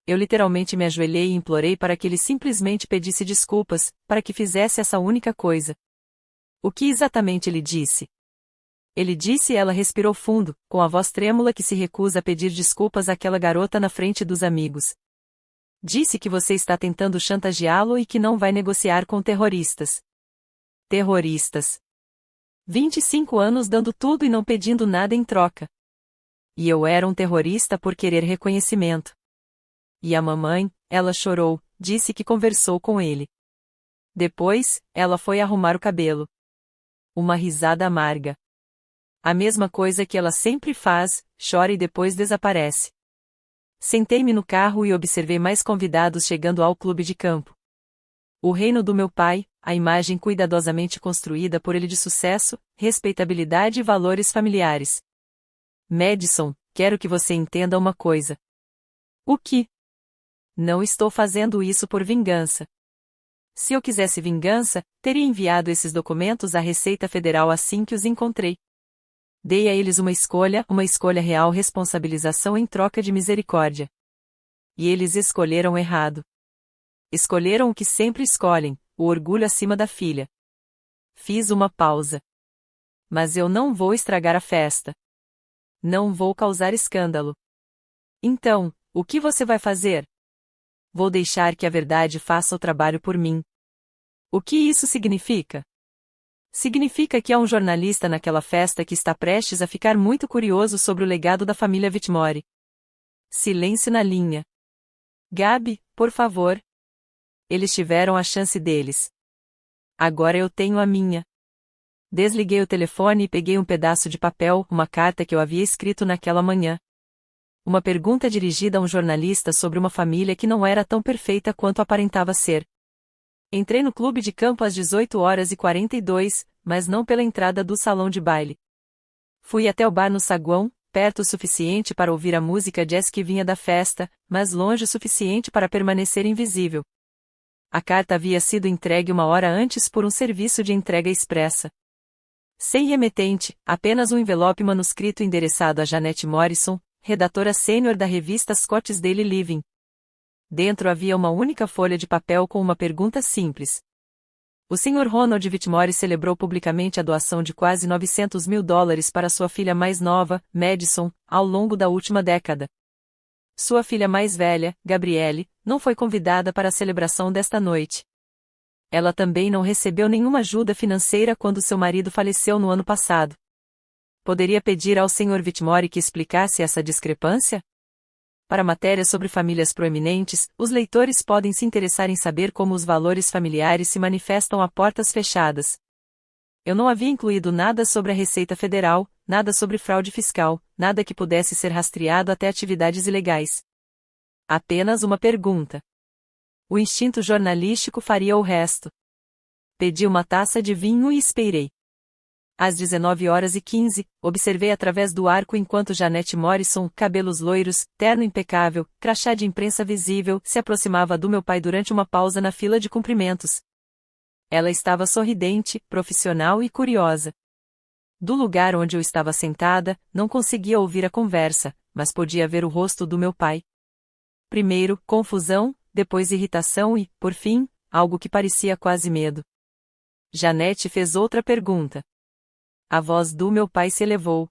Eu literalmente me ajoelhei e implorei para que ele simplesmente pedisse desculpas, para que fizesse essa única coisa. O que exatamente ele disse? Ele disse e ela respirou fundo, com a voz trêmula que se recusa a pedir desculpas àquela garota na frente dos amigos. Disse que você está tentando chantageá-lo e que não vai negociar com terroristas. Terroristas. 25 anos dando tudo e não pedindo nada em troca. E eu era um terrorista por querer reconhecimento. E a mamãe, ela chorou, disse que conversou com ele. Depois, ela foi arrumar o cabelo. Uma risada amarga. A mesma coisa que ela sempre faz, chora e depois desaparece. Sentei-me no carro e observei mais convidados chegando ao clube de campo. O reino do meu pai, a imagem cuidadosamente construída por ele de sucesso, respeitabilidade e valores familiares. Madison, quero que você entenda uma coisa. O que? Não estou fazendo isso por vingança. Se eu quisesse vingança, teria enviado esses documentos à Receita Federal assim que os encontrei. Dei a eles uma escolha real, responsabilização em troca de misericórdia. E eles escolheram errado. Escolheram o que sempre escolhem, o orgulho acima da filha. Fiz uma pausa. Mas eu não vou estragar a festa. Não vou causar escândalo. Então, o que você vai fazer? Vou deixar que a verdade faça o trabalho por mim. O que isso significa? Significa que há um jornalista naquela festa que está prestes a ficar muito curioso sobre o legado da família Whitmore. Silêncio na linha. Gabi, por favor. Eles tiveram a chance deles. Agora eu tenho a minha. Desliguei o telefone e peguei um pedaço de papel, uma carta que eu havia escrito naquela manhã. Uma pergunta dirigida a um jornalista sobre uma família que não era tão perfeita quanto aparentava ser. Entrei no clube de campo às 18h42, mas não pela entrada do salão de baile. Fui até o bar no saguão, perto o suficiente para ouvir a música jazz que vinha da festa, mas longe o suficiente para permanecer invisível. A carta havia sido entregue uma hora antes por um serviço de entrega expressa. Sem remetente, apenas um envelope manuscrito endereçado a Janet Morrison, redatora sênior da revista Scott's Daily Living. Dentro havia uma única folha de papel com uma pergunta simples. O Sr. Ronald Whitmore celebrou publicamente a doação de quase $900 mil para sua filha mais nova, Madison, ao longo da última década. Sua filha mais velha, Gabrielle, não foi convidada para a celebração desta noite. Ela também não recebeu nenhuma ajuda financeira quando seu marido faleceu no ano passado. Poderia pedir ao Sr. Whitmore que explicasse essa discrepância? Para matérias sobre famílias proeminentes, os leitores podem se interessar em saber como os valores familiares se manifestam a portas fechadas. Eu não havia incluído nada sobre a Receita Federal, nada sobre fraude fiscal, nada que pudesse ser rastreado até atividades ilegais. Apenas uma pergunta. O instinto jornalístico faria o resto. Pedi uma taça de vinho e esperei. Às 19h15, observei através do arco enquanto Janet Morrison, cabelos loiros, terno impecável, crachá de imprensa visível, se aproximava do meu pai durante uma pausa na fila de cumprimentos. Ela estava sorridente, profissional e curiosa. Do lugar onde eu estava sentada, não conseguia ouvir a conversa, mas podia ver o rosto do meu pai. Primeiro, confusão, depois irritação e, por fim, algo que parecia quase medo. Janet fez outra pergunta. A voz do meu pai se elevou.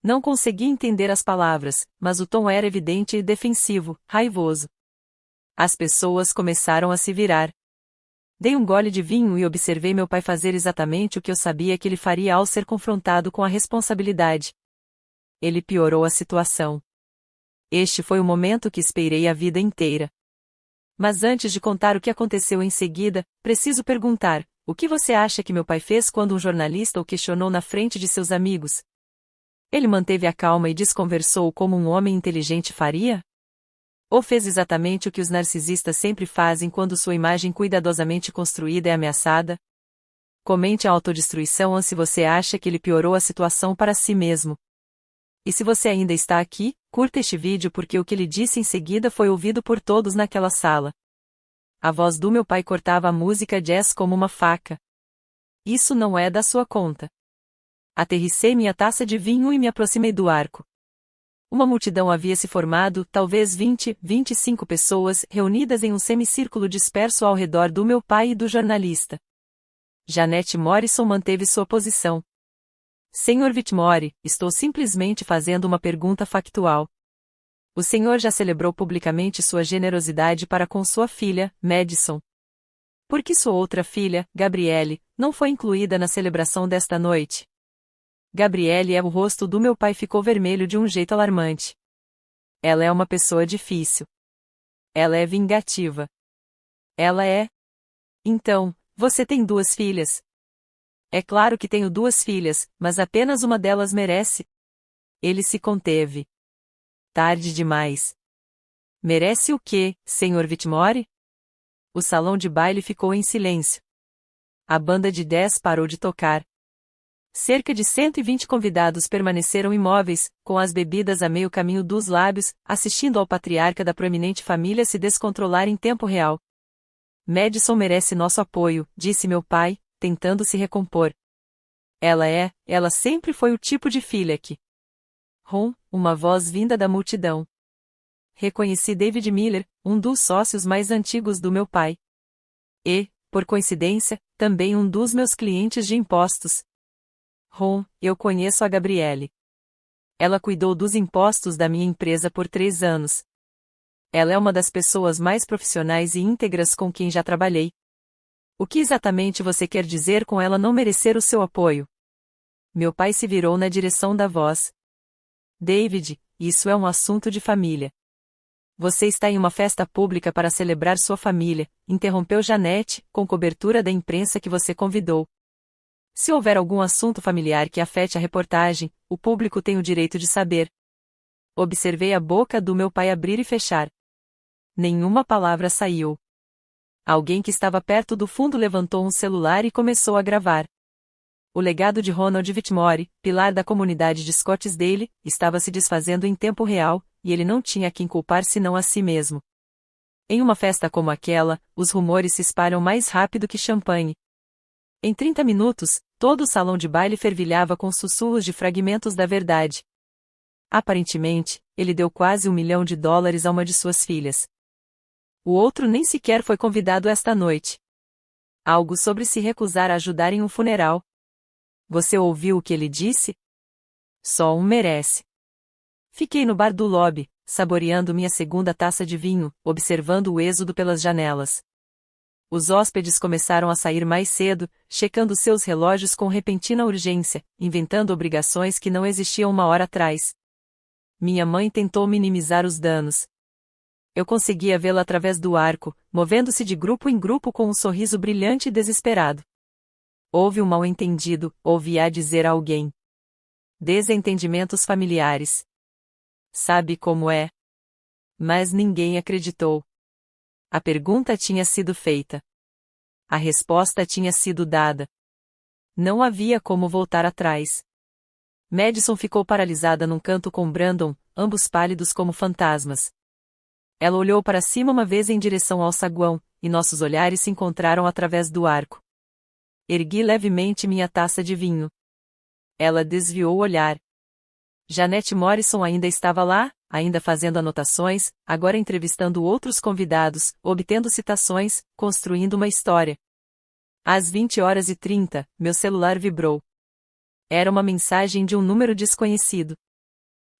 Não consegui entender as palavras, mas o tom era evidente e defensivo, raivoso. As pessoas começaram a se virar. Dei um gole de vinho e observei meu pai fazer exatamente o que eu sabia que ele faria ao ser confrontado com a responsabilidade. Ele piorou a situação. Este foi o momento que esperei a vida inteira. Mas antes de contar o que aconteceu em seguida, preciso perguntar: o que você acha que meu pai fez quando um jornalista o questionou na frente de seus amigos? Ele manteve a calma e desconversou como um homem inteligente faria? Ou fez exatamente o que os narcisistas sempre fazem quando sua imagem cuidadosamente construída é ameaçada? Comente a autodestruição se você acha que ele piorou a situação para si mesmo. E se você ainda está aqui, curta este vídeo porque o que ele disse em seguida foi ouvido por todos naquela sala. A voz do meu pai cortava a música jazz como uma faca. Isso não é da sua conta. Aterrissei minha taça de vinho e me aproximei do arco. Uma multidão havia se formado, talvez 25 pessoas, reunidas em um semicírculo disperso ao redor do meu pai e do jornalista. Janet Morrison manteve sua posição. Sr. Whitmore, estou simplesmente fazendo uma pergunta factual. O senhor já celebrou publicamente sua generosidade para com sua filha, Madison. Por que sua outra filha, Gabriele, não foi incluída na celebração desta noite? Gabriele o rosto do meu pai ficou vermelho de um jeito alarmante. Ela é uma pessoa difícil. Ela é vingativa. Ela é... Então, você tem 2 filhas? É claro que tenho 2 filhas, mas apenas uma delas merece. Ele se conteve. Tarde demais. Merece o quê, Sr. Whitmore? O salão de baile ficou em silêncio. A banda de 10 parou de tocar. Cerca de 120 convidados permaneceram imóveis, com as bebidas a meio caminho dos lábios, assistindo ao patriarca da proeminente família se descontrolar em tempo real. Madison merece nosso apoio, disse meu pai, tentando se recompor. Ela sempre foi o tipo de filha que... Uma voz vinda da multidão. Reconheci David Miller, um dos sócios mais antigos do meu pai. E, por coincidência, também um dos meus clientes de impostos. Eu conheço a Gabriele. Ela cuidou dos impostos da minha empresa por 3 anos. Ela é uma das pessoas mais profissionais e íntegras com quem já trabalhei. O que exatamente você quer dizer com ela não merecer o seu apoio? Meu pai se virou na direção da voz. David, isso é um assunto de família. Você está em uma festa pública para celebrar sua família, interrompeu Janete, com cobertura da imprensa que você convidou. Se houver algum assunto familiar que afete a reportagem, o público tem o direito de saber. Observei a boca do meu pai abrir e fechar. Nenhuma palavra saiu. Alguém que estava perto do fundo levantou um celular e começou a gravar. O legado de Ronald Whitmore, pilar da comunidade de Scottsdale, estava se desfazendo em tempo real, e ele não tinha a quem culpar senão a si mesmo. Em uma festa como aquela, os rumores se espalham mais rápido que champanhe. Em 30 minutos, todo o salão de baile fervilhava com sussurros de fragmentos da verdade. Aparentemente, ele deu quase $1 milhão a uma de suas filhas. O outro nem sequer foi convidado esta noite. Algo sobre se recusar a ajudar em um funeral. Você ouviu o que ele disse? Só um merece. Fiquei no bar do lobby, saboreando minha segunda taça de vinho, observando o êxodo pelas janelas. Os hóspedes começaram a sair mais cedo, checando seus relógios com repentina urgência, inventando obrigações que não existiam 1 hora atrás. Minha mãe tentou minimizar os danos. Eu conseguia vê-la através do arco, movendo-se de grupo em grupo com um sorriso brilhante e desesperado. Houve um mal-entendido, ouvi-a dizer a alguém. Desentendimentos familiares. Sabe como é? Mas ninguém acreditou. A pergunta tinha sido feita. A resposta tinha sido dada. Não havia como voltar atrás. Madison ficou paralisada num canto com Brandon, ambos pálidos como fantasmas. Ela olhou para cima uma vez em direção ao saguão, e nossos olhares se encontraram através do arco. Ergui levemente minha taça de vinho. Ela desviou o olhar. Janete Morrison ainda estava lá, ainda fazendo anotações, agora entrevistando outros convidados, obtendo citações, construindo uma história. Às 20h30, meu celular vibrou. Era uma mensagem de um número desconhecido.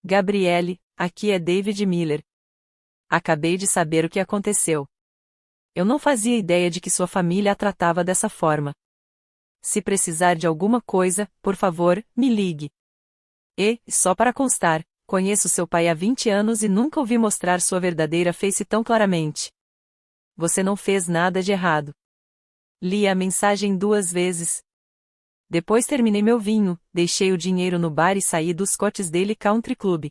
Gabriele, aqui é David Miller. Acabei de saber o que aconteceu. Eu não fazia ideia de que sua família a tratava dessa forma. Se precisar de alguma coisa, por favor, me ligue. E, só para constar, conheço seu pai há 20 anos e nunca ouvi mostrar sua verdadeira face tão claramente. Você não fez nada de errado. Li a mensagem 2 vezes. Depois terminei meu vinho, deixei o dinheiro no bar e saí do Scottsdale Country Club.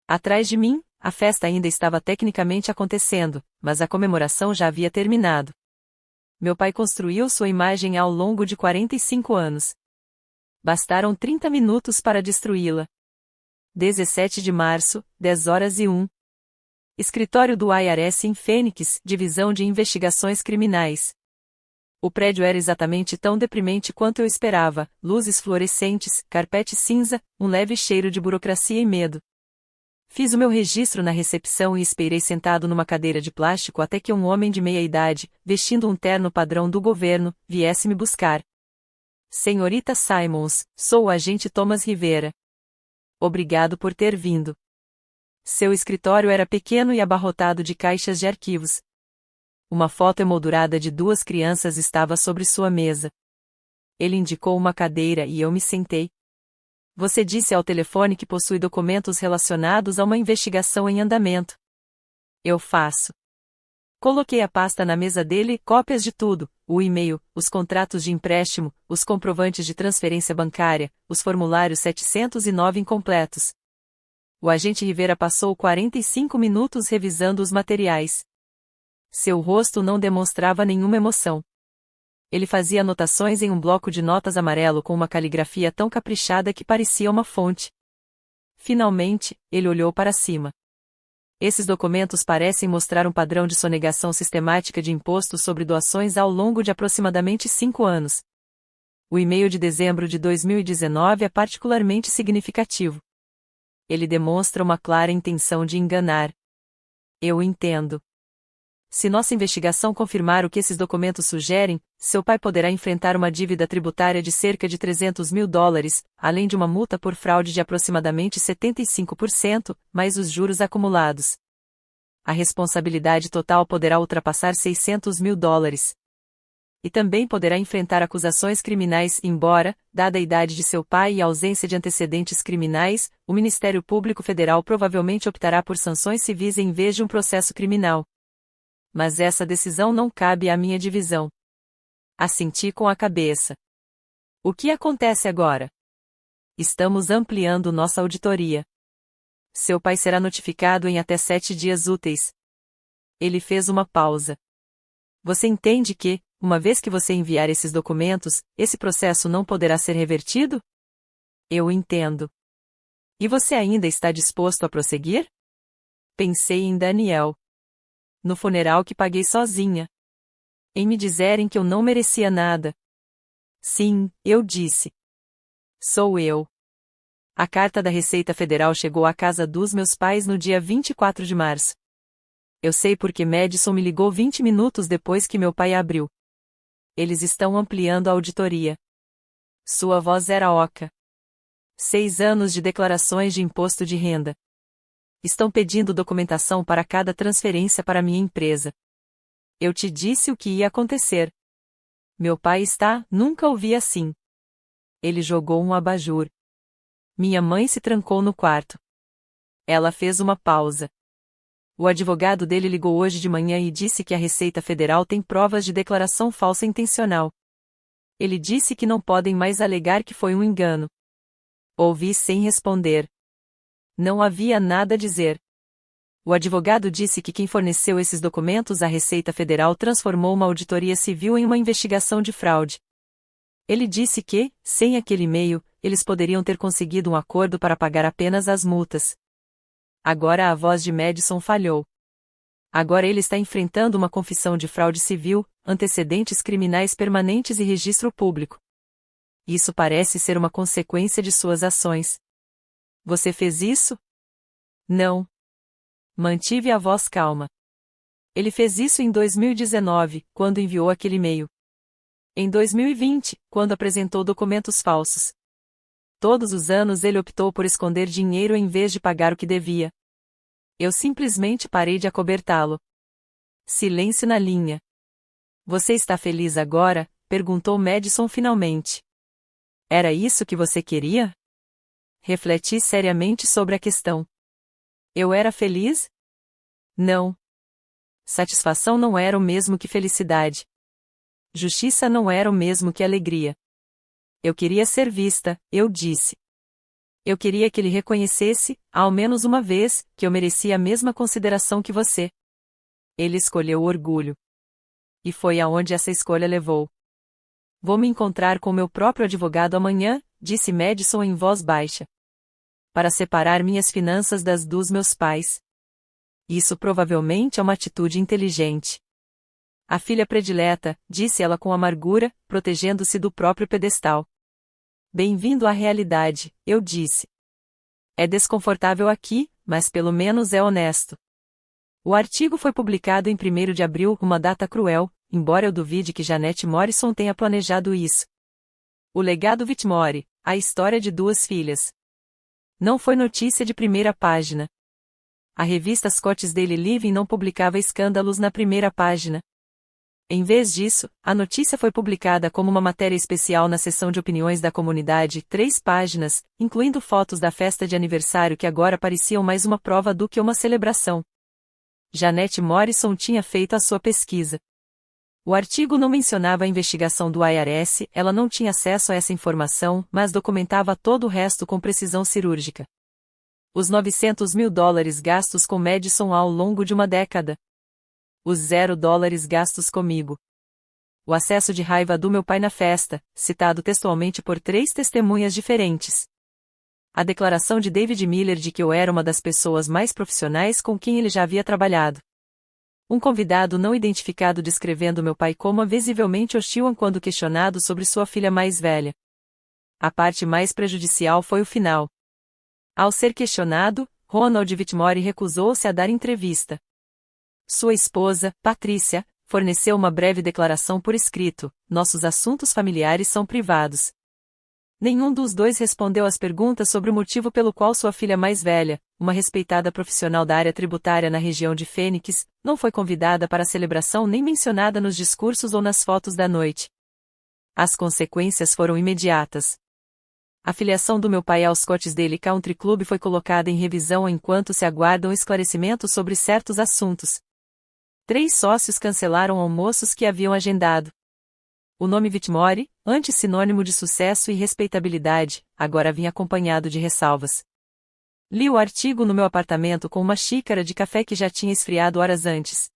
Atrás de mim, a festa ainda estava tecnicamente acontecendo, mas a comemoração já havia terminado. Meu pai construiu sua imagem ao longo de 45 anos. Bastaram 30 minutos para destruí-la. 17 de março, 10h01. Escritório do IRS em Phoenix, Divisão de Investigações Criminais. O prédio era exatamente tão deprimente quanto eu esperava, luzes fluorescentes, carpete cinza, um leve cheiro de burocracia e medo. Fiz o meu registro na recepção e esperei sentado numa cadeira de plástico até que um homem de meia-idade, vestindo um terno padrão do governo, viesse me buscar. Senhorita Simons, sou o agente Thomas Rivera. Obrigado por ter vindo. Seu escritório era pequeno e abarrotado de caixas de arquivos. Uma foto emoldurada de duas crianças estava sobre sua mesa. Ele indicou uma cadeira e eu me sentei. Você disse ao telefone que possui documentos relacionados a uma investigação em andamento. Eu faço. Coloquei a pasta na mesa dele, cópias de tudo, o e-mail, os contratos de empréstimo, os comprovantes de transferência bancária, os formulários 709 incompletos. O agente Rivera passou 45 minutos revisando os materiais. Seu rosto não demonstrava nenhuma emoção. Ele fazia anotações em um bloco de notas amarelo com uma caligrafia tão caprichada que parecia uma fonte. Finalmente, ele olhou para cima. Esses documentos parecem mostrar um padrão de sonegação sistemática de impostos sobre doações ao longo de aproximadamente 5 anos. O e-mail de dezembro de 2019 é particularmente significativo. Ele demonstra uma clara intenção de enganar. Eu entendo. Se nossa investigação confirmar o que esses documentos sugerem, seu pai poderá enfrentar uma dívida tributária de cerca de US$ 300 mil, além de uma multa por fraude de aproximadamente 75%, mais os juros acumulados. A responsabilidade total poderá ultrapassar US$ 600 mil. E também poderá enfrentar acusações criminais, embora, dada a idade de seu pai e a ausência de antecedentes criminais, o Ministério Público Federal provavelmente optará por sanções civis em vez de um processo criminal. Mas essa decisão não cabe à minha divisão. Assenti com a cabeça. O que acontece agora? Estamos ampliando nossa auditoria. Seu pai será notificado em até 7 dias úteis. Ele fez uma pausa. Você entende que, uma vez que você enviar esses documentos, esse processo não poderá ser revertido? Eu entendo. E você ainda está disposto a prosseguir? Pensei em Daniel. No funeral que paguei sozinha. Em me dizerem que eu não merecia nada. Sim, eu disse. Sou eu. A carta da Receita Federal chegou à casa dos meus pais no dia 24 de março. Eu sei porque Madison me ligou 20 minutos depois que meu pai abriu. Eles estão ampliando a auditoria. Sua voz era oca. 6 anos de declarações de imposto de renda. Estão pedindo documentação para cada transferência para minha empresa. Eu te disse o que ia acontecer. Meu pai nunca ouvi assim. Ele jogou um abajur. Minha mãe se trancou no quarto. Ela fez uma pausa. O advogado dele ligou hoje de manhã e disse que a Receita Federal tem provas de declaração falsa intencional. Ele disse que não podem mais alegar que foi um engano. Ouvi sem responder. Não havia nada a dizer. O advogado disse que quem forneceu esses documentos à Receita Federal transformou uma auditoria civil em uma investigação de fraude. Ele disse que, sem aquele e-mail, eles poderiam ter conseguido um acordo para pagar apenas as multas. Agora a voz de Madison falhou. Agora ele está enfrentando uma confissão de fraude civil, antecedentes criminais permanentes e registro público. Isso parece ser uma consequência de suas ações. Você fez isso? Não. Mantive a voz calma. Ele fez isso em 2019, quando enviou aquele e-mail. Em 2020, quando apresentou documentos falsos. Todos os anos ele optou por esconder dinheiro em vez de pagar o que devia. Eu simplesmente parei de acobertá-lo. Silêncio na linha. Você está feliz agora? Perguntou Madison finalmente. Era isso que você queria? Refleti seriamente sobre a questão. Eu era feliz? Não. Satisfação não era o mesmo que felicidade. Justiça não era o mesmo que alegria. Eu queria ser vista, eu disse. Eu queria que ele reconhecesse, ao menos uma vez, que eu merecia a mesma consideração que você. Ele escolheu o orgulho. E foi aonde essa escolha levou. Vou me encontrar com meu próprio advogado amanhã, disse Madison em voz baixa. Para separar minhas finanças das dos meus pais. Isso provavelmente é uma atitude inteligente. A filha predileta, disse ela com amargura, protegendo-se do próprio pedestal. Bem-vindo à realidade, eu disse. É desconfortável aqui, mas pelo menos é honesto. O artigo foi publicado em 1º de abril, uma data cruel, embora eu duvide que Janette Morrison tenha planejado isso. O legado Whitmore, a história de 2 filhas. Não foi notícia de primeira página. A revista Scottsdale Living não publicava escândalos na primeira página. Em vez disso, a notícia foi publicada como uma matéria especial na seção de opiniões da comunidade, 3 páginas, incluindo fotos da festa de aniversário que agora pareciam mais uma prova do que uma celebração. Janette Morrison tinha feito a sua pesquisa. O artigo não mencionava a investigação do IRS, ela não tinha acesso a essa informação, mas documentava todo o resto com precisão cirúrgica. Os 900 mil dólares gastos com Madison ao longo de uma década. Os $0 gastos comigo. O acesso de raiva do meu pai na festa, citado textualmente por 3 testemunhas diferentes. A declaração de David Miller de que eu era uma das pessoas mais profissionais com quem ele já havia trabalhado. Um convidado não identificado descrevendo meu pai como visivelmente hostil quando questionado sobre sua filha mais velha. A parte mais prejudicial foi o final. Ao ser questionado, Ronald Whitmore recusou-se a dar entrevista. Sua esposa, Patrícia, forneceu uma breve declaração por escrito: nossos assuntos familiares são privados. Nenhum dos dois respondeu às perguntas sobre o motivo pelo qual sua filha mais velha, uma respeitada profissional da área tributária na região de Phoenix, não foi convidada para a celebração nem mencionada nos discursos ou nas fotos da noite. As consequências foram imediatas. A filiação do meu pai ao Scottsdale Country Club foi colocada em revisão enquanto se aguardam esclarecimentos sobre certos assuntos. 3 sócios cancelaram almoços que haviam agendado. O nome Whitmore, antes sinônimo de sucesso e respeitabilidade, agora vinha acompanhado de ressalvas. Li o artigo no meu apartamento com uma xícara de café que já tinha esfriado horas antes.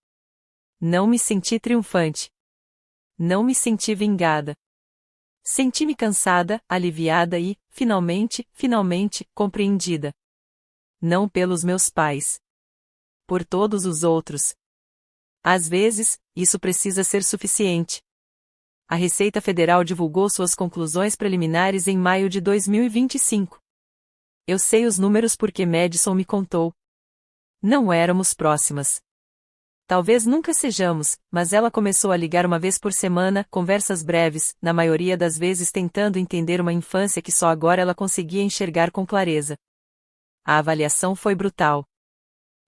Não me senti triunfante. Não me senti vingada. Senti-me cansada, aliviada e, finalmente, compreendida. Não pelos meus pais. Por todos os outros. Às vezes, isso precisa ser suficiente. A Receita Federal divulgou suas conclusões preliminares em maio de 2025. Eu sei os números porque Madison me contou. Não éramos próximas. Talvez nunca sejamos, mas ela começou a ligar uma vez por semana, conversas breves, na maioria das vezes tentando entender uma infância que só agora ela conseguia enxergar com clareza. A avaliação foi brutal.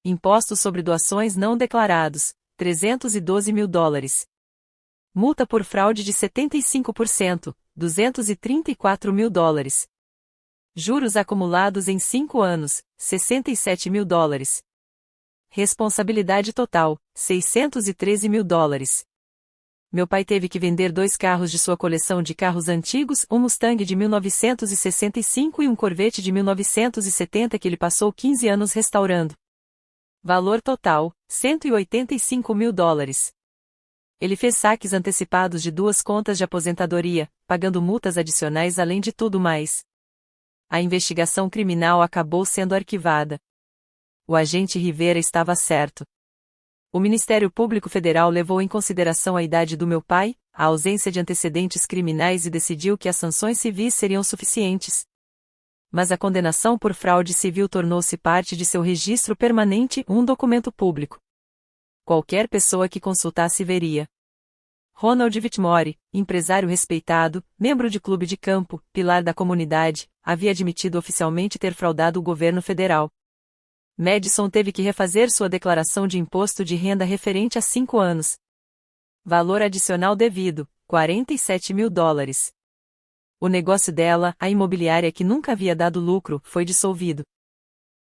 Impostos sobre doações não declarados, $312 mil. Multa por fraude de 75%, $234 mil. Juros acumulados em 5 anos, $67 mil. Responsabilidade total, $613 mil. Meu pai teve que vender 2 carros de sua coleção de carros antigos, um Mustang de 1965 e um Corvette de 1970 que ele passou 15 anos restaurando. Valor total, $185 mil. Ele fez saques antecipados de 2 contas de aposentadoria, pagando multas adicionais além de tudo mais. A investigação criminal acabou sendo arquivada. O agente Rivera estava certo. O Ministério Público Federal levou em consideração a idade do meu pai, a ausência de antecedentes criminais e decidiu que as sanções civis seriam suficientes. Mas a condenação por fraude civil tornou-se parte de seu registro permanente, um documento público. Qualquer pessoa que consultasse veria. Ronald Whitmore, empresário respeitado, membro de clube de campo, pilar da comunidade, havia admitido oficialmente ter fraudado o governo federal. Madison teve que refazer sua declaração de imposto de renda referente a 5 anos. Valor adicional devido, $47 mil. O negócio dela, a imobiliária que nunca havia dado lucro, foi dissolvido.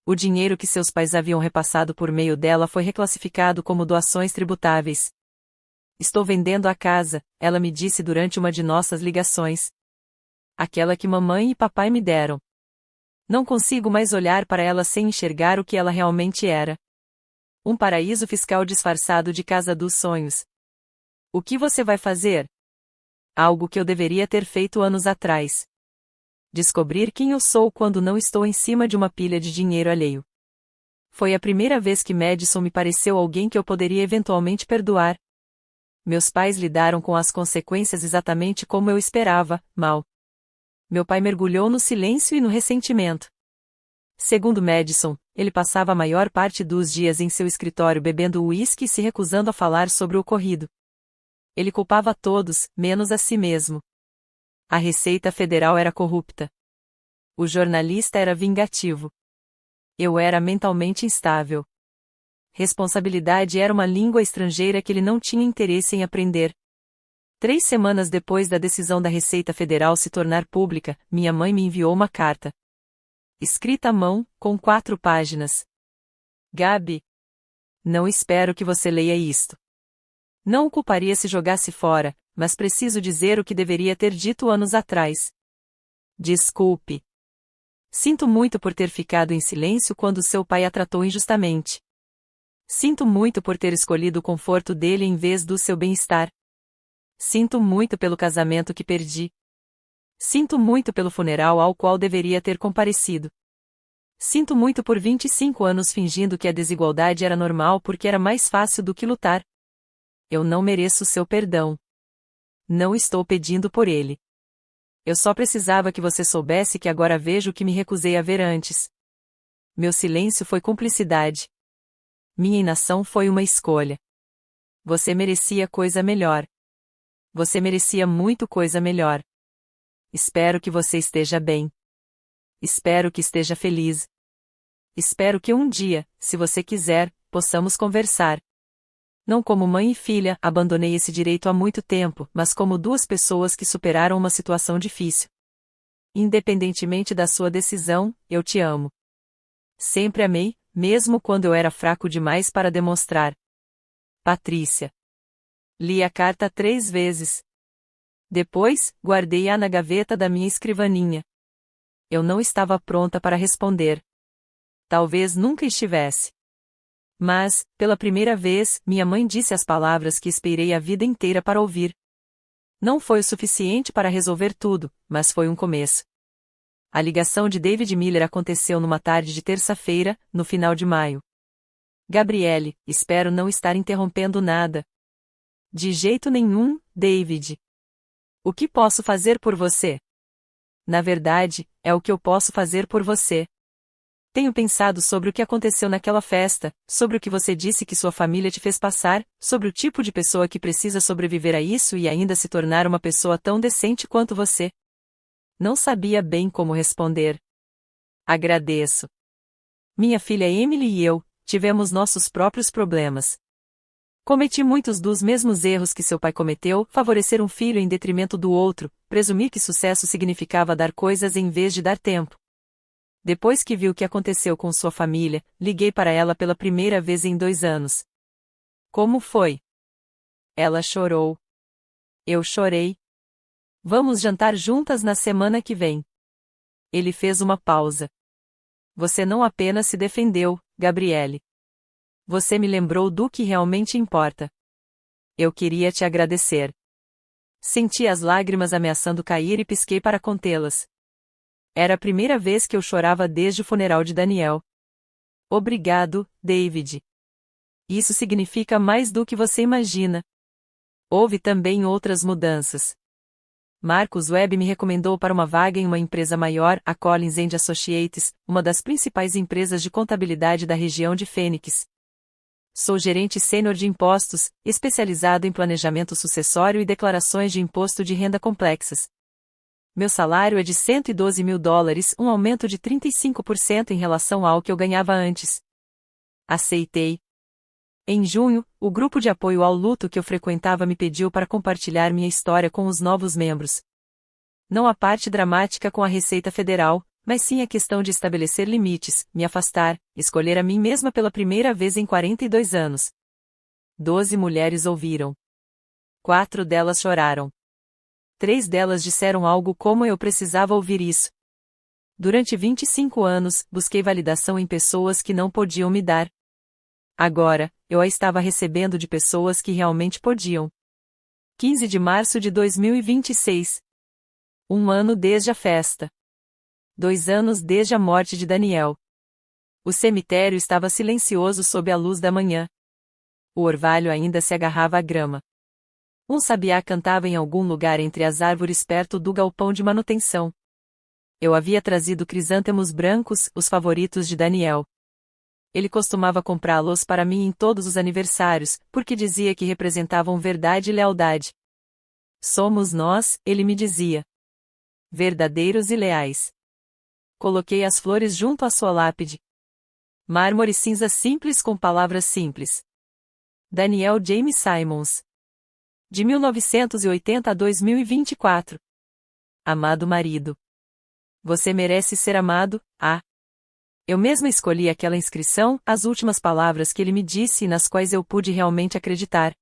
O dinheiro que seus pais haviam repassado por meio dela foi reclassificado como doações tributáveis. Estou vendendo a casa, ela me disse durante uma de nossas ligações. Aquela que mamãe e papai me deram. Não consigo mais olhar para ela sem enxergar o que ela realmente era. Um paraíso fiscal disfarçado de casa dos sonhos. O que você vai fazer? Algo que eu deveria ter feito anos atrás. Descobrir quem eu sou quando não estou em cima de uma pilha de dinheiro alheio. Foi a primeira vez que Madison me pareceu alguém que eu poderia eventualmente perdoar. Meus pais lidaram com as consequências exatamente como eu esperava, mal. Meu pai mergulhou no silêncio e no ressentimento. Segundo Madison, ele passava a maior parte dos dias em seu escritório bebendo uísque e se recusando a falar sobre o ocorrido. Ele culpava a todos, menos a si mesmo. A Receita Federal era corrupta. O jornalista era vingativo. Eu era mentalmente instável. Responsabilidade era uma língua estrangeira que ele não tinha interesse em aprender. 3 semanas depois da decisão da Receita Federal se tornar pública, minha mãe me enviou uma carta. Escrita à mão, com 4 páginas. Gabi, não espero que você leia isto. Não o culparia se jogasse fora, mas preciso dizer o que deveria ter dito anos atrás. Desculpe. Sinto muito por ter ficado em silêncio quando seu pai a tratou injustamente. Sinto muito por ter escolhido o conforto dele em vez do seu bem-estar. Sinto muito pelo casamento que perdi. Sinto muito pelo funeral ao qual deveria ter comparecido. Sinto muito por 25 anos fingindo que a desigualdade era normal porque era mais fácil do que lutar. Eu não mereço seu perdão. Não estou pedindo por ele. Eu só precisava que você soubesse que agora vejo o que me recusei a ver antes. Meu silêncio foi cumplicidade. Minha inação foi uma escolha. Você merecia coisa melhor. Você merecia muito coisa melhor. Espero que você esteja bem. Espero que esteja feliz. Espero que um dia, se você quiser, possamos conversar. Não como mãe e filha, abandonei esse direito há muito tempo, mas como 2 pessoas que superaram uma situação difícil. Independentemente da sua decisão, eu te amo. Sempre amei, mesmo quando eu era fraco demais para demonstrar. Patrícia. Li a carta 3 vezes. Depois, guardei-a na gaveta da minha escrivaninha. Eu não estava pronta para responder. Talvez nunca estivesse. Mas, pela primeira vez, minha mãe disse as palavras que esperei a vida inteira para ouvir. Não foi o suficiente para resolver tudo, mas foi um começo. A ligação de David Miller aconteceu numa tarde de terça-feira, no final de maio. Gabriele, espero não estar interrompendo nada. De jeito nenhum, David. O que posso fazer por você? Na verdade, é o que eu posso fazer por você. Tenho pensado sobre o que aconteceu naquela festa, sobre o que você disse que sua família te fez passar, sobre o tipo de pessoa que precisa sobreviver a isso e ainda se tornar uma pessoa tão decente quanto você. Não sabia bem como responder. Agradeço. Minha filha Emily e eu tivemos nossos próprios problemas. Cometi muitos dos mesmos erros que seu pai cometeu, favorecer um filho em detrimento do outro, presumir que sucesso significava dar coisas em vez de dar tempo. Depois que vi o que aconteceu com sua família, liguei para ela pela primeira vez em 2 anos. Como foi? Ela chorou. Eu chorei. Vamos jantar juntas na semana que vem. Ele fez uma pausa. Você não apenas se defendeu, Gabriele. Você me lembrou do que realmente importa. Eu queria te agradecer. Senti as lágrimas ameaçando cair e pisquei para contê-las. Era a primeira vez que eu chorava desde o funeral de Daniel. Obrigado, David. Isso significa mais do que você imagina. Houve também outras mudanças. Marcus Webb me recomendou para uma vaga em uma empresa maior, a Collins and Associates, uma das principais empresas de contabilidade da região de Phoenix. Sou gerente sênior de impostos, especializado em planejamento sucessório e declarações de imposto de renda complexas. Meu salário é de $112 mil, um aumento de 35% em relação ao que eu ganhava antes. Aceitei. Em junho, o grupo de apoio ao luto que eu frequentava me pediu para compartilhar minha história com os novos membros. Não a parte dramática com a Receita Federal, mas sim a questão de estabelecer limites, me afastar, escolher a mim mesma pela primeira vez em 42 anos. 12 mulheres ouviram. 4 delas choraram. 3 delas disseram algo como eu precisava ouvir isso. Durante 25 anos, busquei validação em pessoas que não podiam me dar. Agora, eu a estava recebendo de pessoas que realmente podiam. 15 de março de 2026. 1 ano desde a festa. 2 anos desde a morte de Daniel. O cemitério estava silencioso sob a luz da manhã. O orvalho ainda se agarrava à grama. Um sabiá cantava em algum lugar entre as árvores perto do galpão de manutenção. Eu havia trazido crisântemos brancos, os favoritos de Daniel. Ele costumava comprá-los para mim em todos os aniversários, porque dizia que representavam verdade e lealdade. Somos nós, ele me dizia. Verdadeiros e leais. Coloquei as flores junto à sua lápide. Mármore cinza simples com palavras simples. Daniel James Simons. De 1980 a 2024. Amado marido. Você merece ser amado, ah. Eu mesma escolhi aquela inscrição, as últimas palavras que ele me disse e nas quais eu pude realmente acreditar.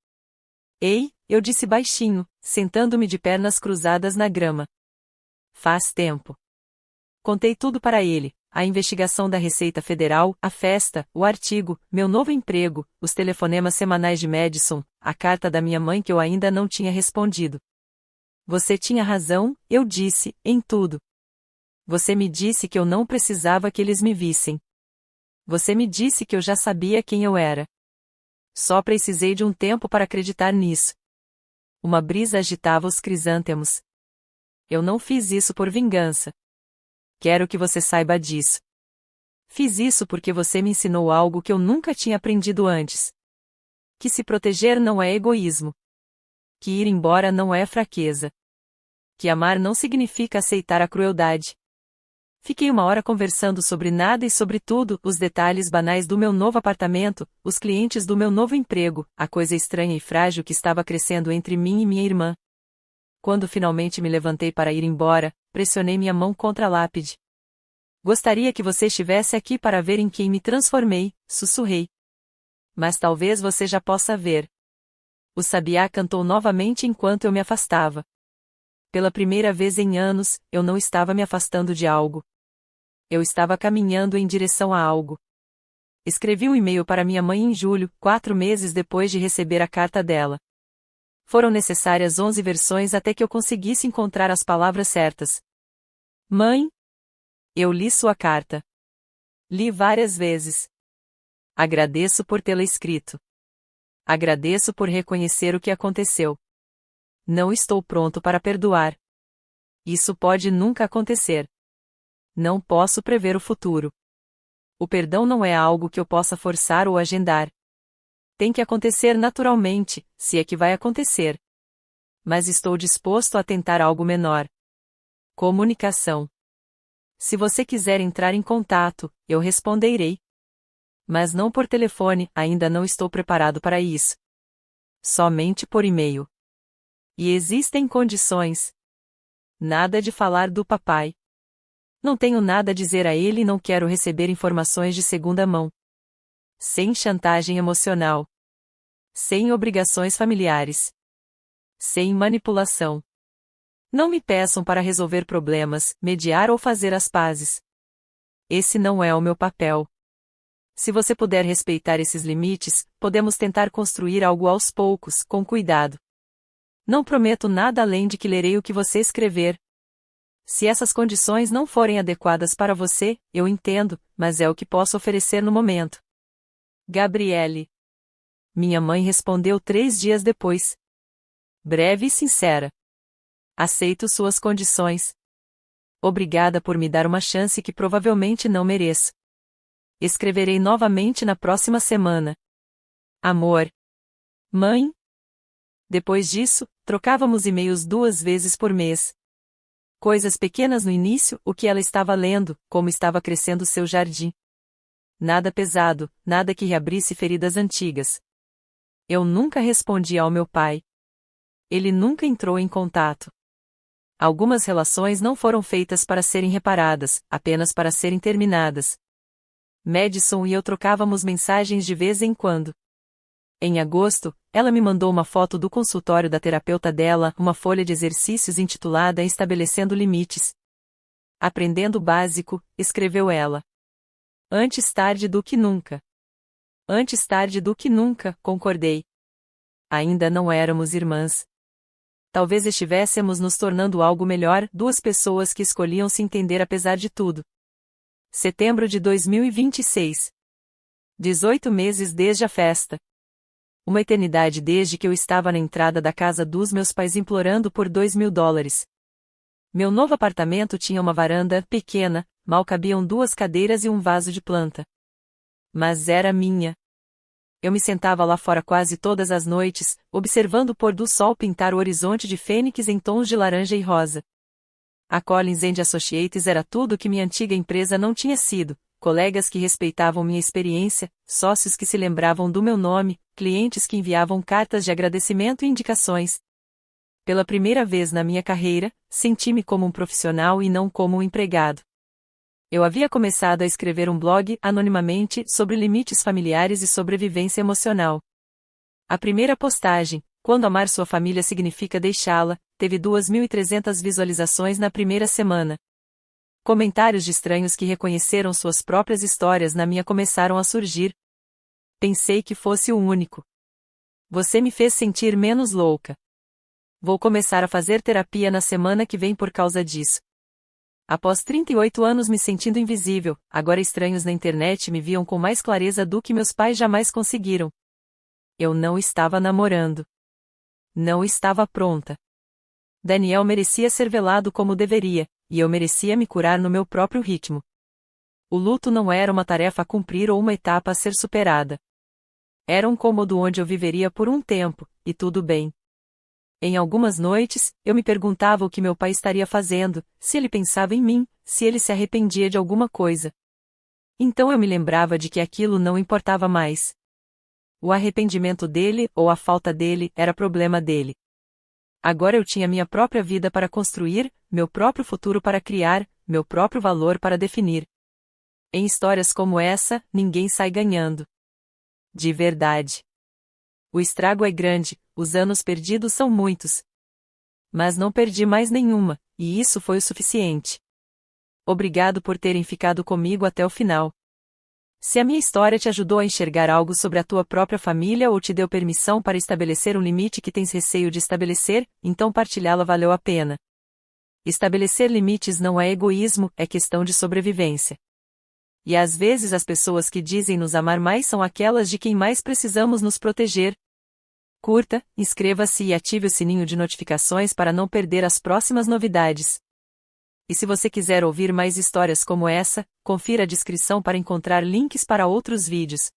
Ei, eu disse baixinho, sentando-me de pernas cruzadas na grama. Faz tempo. Contei tudo para ele, a investigação da Receita Federal, a festa, o artigo, meu novo emprego, os telefonemas semanais de Madison, a carta da minha mãe que eu ainda não tinha respondido. Você tinha razão, eu disse, em tudo. Você me disse que eu não precisava que eles me vissem. Você me disse que eu já sabia quem eu era. Só precisei de um tempo para acreditar nisso. Uma brisa agitava os crisântemos. Eu não fiz isso por vingança. Quero que você saiba disso. Fiz isso porque você me ensinou algo que eu nunca tinha aprendido antes. Que se proteger não é egoísmo. Que ir embora não é fraqueza. Que amar não significa aceitar a crueldade. Fiquei uma hora conversando sobre nada e sobre tudo, os detalhes banais do meu novo apartamento, os clientes do meu novo emprego, a coisa estranha e frágil que estava crescendo entre mim e minha irmã. Quando finalmente me levantei para ir embora, pressionei minha mão contra a lápide. Gostaria que você estivesse aqui para ver em quem me transformei, sussurrei. Mas talvez você já possa ver. O sabiá cantou novamente enquanto eu me afastava. Pela primeira vez em anos, eu não estava me afastando de algo. Eu estava caminhando em direção a algo. Escrevi um e-mail para minha mãe em julho, 4 meses depois de receber a carta dela. Foram necessárias 11 versões até que eu conseguisse encontrar as palavras certas. Mãe? Eu li sua carta. Li várias vezes. Agradeço por tê-la escrito. Agradeço por reconhecer o que aconteceu. Não estou pronto para perdoar. Isso pode nunca acontecer. Não posso prever o futuro. O perdão não é algo que eu possa forçar ou agendar. Tem que acontecer naturalmente, se é que vai acontecer. Mas estou disposto a tentar algo menor. Comunicação. Se você quiser entrar em contato, eu responderei. Mas não por telefone, ainda não estou preparado para isso. Somente por e-mail. E existem condições. Nada de falar do papai. Não tenho nada a dizer a ele e não quero receber informações de segunda mão. Sem chantagem emocional. Sem obrigações familiares. Sem manipulação. Não me peçam para resolver problemas, mediar ou fazer as pazes. Esse não é o meu papel. Se você puder respeitar esses limites, podemos tentar construir algo aos poucos, com cuidado. Não prometo nada além de que lerei o que você escrever. Se essas condições não forem adequadas para você, eu entendo, mas é o que posso oferecer no momento. Gabriele. Minha mãe respondeu 3 dias depois. Breve e sincera. Aceito suas condições. Obrigada por me dar uma chance que provavelmente não mereço. Escreverei novamente na próxima semana. Amor. Mãe? Depois disso, trocávamos e-mails 2 vezes por mês. Coisas pequenas no início, o que ela estava lendo, como estava crescendo seu jardim. Nada pesado, nada que reabrisse feridas antigas. Eu nunca respondi ao meu pai. Ele nunca entrou em contato. Algumas relações não foram feitas para serem reparadas, apenas para serem terminadas. Madison e eu trocávamos mensagens de vez em quando. Em agosto, ela me mandou uma foto do consultório da terapeuta dela, uma folha de exercícios intitulada Estabelecendo Limites. Aprendendo o básico, escreveu ela. Antes tarde do que nunca. Antes tarde do que nunca, concordei. Ainda não éramos irmãs. Talvez estivéssemos nos tornando algo melhor, 2 pessoas que escolhiam se entender apesar de tudo. Setembro de 2026. 18 meses desde a festa. Uma eternidade desde que eu estava na entrada da casa dos meus pais implorando por $2.000. Meu novo apartamento tinha uma varanda pequena, mal cabiam 2 cadeiras e um vaso de planta. Mas era minha. Eu me sentava lá fora quase todas as noites, observando o pôr do sol pintar o horizonte de fênix em tons de laranja e rosa. A Collins & Associates era tudo o que minha antiga empresa não tinha sido, colegas que respeitavam minha experiência, sócios que se lembravam do meu nome, clientes que enviavam cartas de agradecimento e indicações. Pela primeira vez na minha carreira, senti-me como um profissional e não como um empregado. Eu havia começado a escrever um blog, anonimamente, sobre limites familiares e sobrevivência emocional. A primeira postagem, Quando amar sua família significa deixá-la, teve 2.300 visualizações na primeira semana. Comentários de estranhos que reconheceram suas próprias histórias na minha começaram a surgir. Pensei que fosse o único. Você me fez sentir menos louca. Vou começar a fazer terapia na semana que vem por causa disso. Após 38 anos me sentindo invisível, agora estranhos na internet me viam com mais clareza do que meus pais jamais conseguiram. Eu não estava namorando. Não estava pronta. Daniel merecia ser velado como deveria, e eu merecia me curar no meu próprio ritmo. O luto não era uma tarefa a cumprir ou uma etapa a ser superada. Era um cômodo onde eu viveria por um tempo, e tudo bem. Em algumas noites, eu me perguntava o que meu pai estaria fazendo, se ele pensava em mim, se ele se arrependia de alguma coisa. Então eu me lembrava de que aquilo não importava mais. O arrependimento dele, ou a falta dele, era problema dele. Agora eu tinha minha própria vida para construir, meu próprio futuro para criar, meu próprio valor para definir. Em histórias como essa, ninguém sai ganhando. De verdade. O estrago é grande, os anos perdidos são muitos. Mas não perdi mais nenhuma, e isso foi o suficiente. Obrigado por terem ficado comigo até o final. Se a minha história te ajudou a enxergar algo sobre a tua própria família ou te deu permissão para estabelecer um limite que tens receio de estabelecer, então partilhá-la valeu a pena. Estabelecer limites não é egoísmo, é questão de sobrevivência. E às vezes as pessoas que dizem nos amar mais são aquelas de quem mais precisamos nos proteger. Curta, inscreva-se e ative o sininho de notificações para não perder as próximas novidades. E se você quiser ouvir mais histórias como essa, confira a descrição para encontrar links para outros vídeos.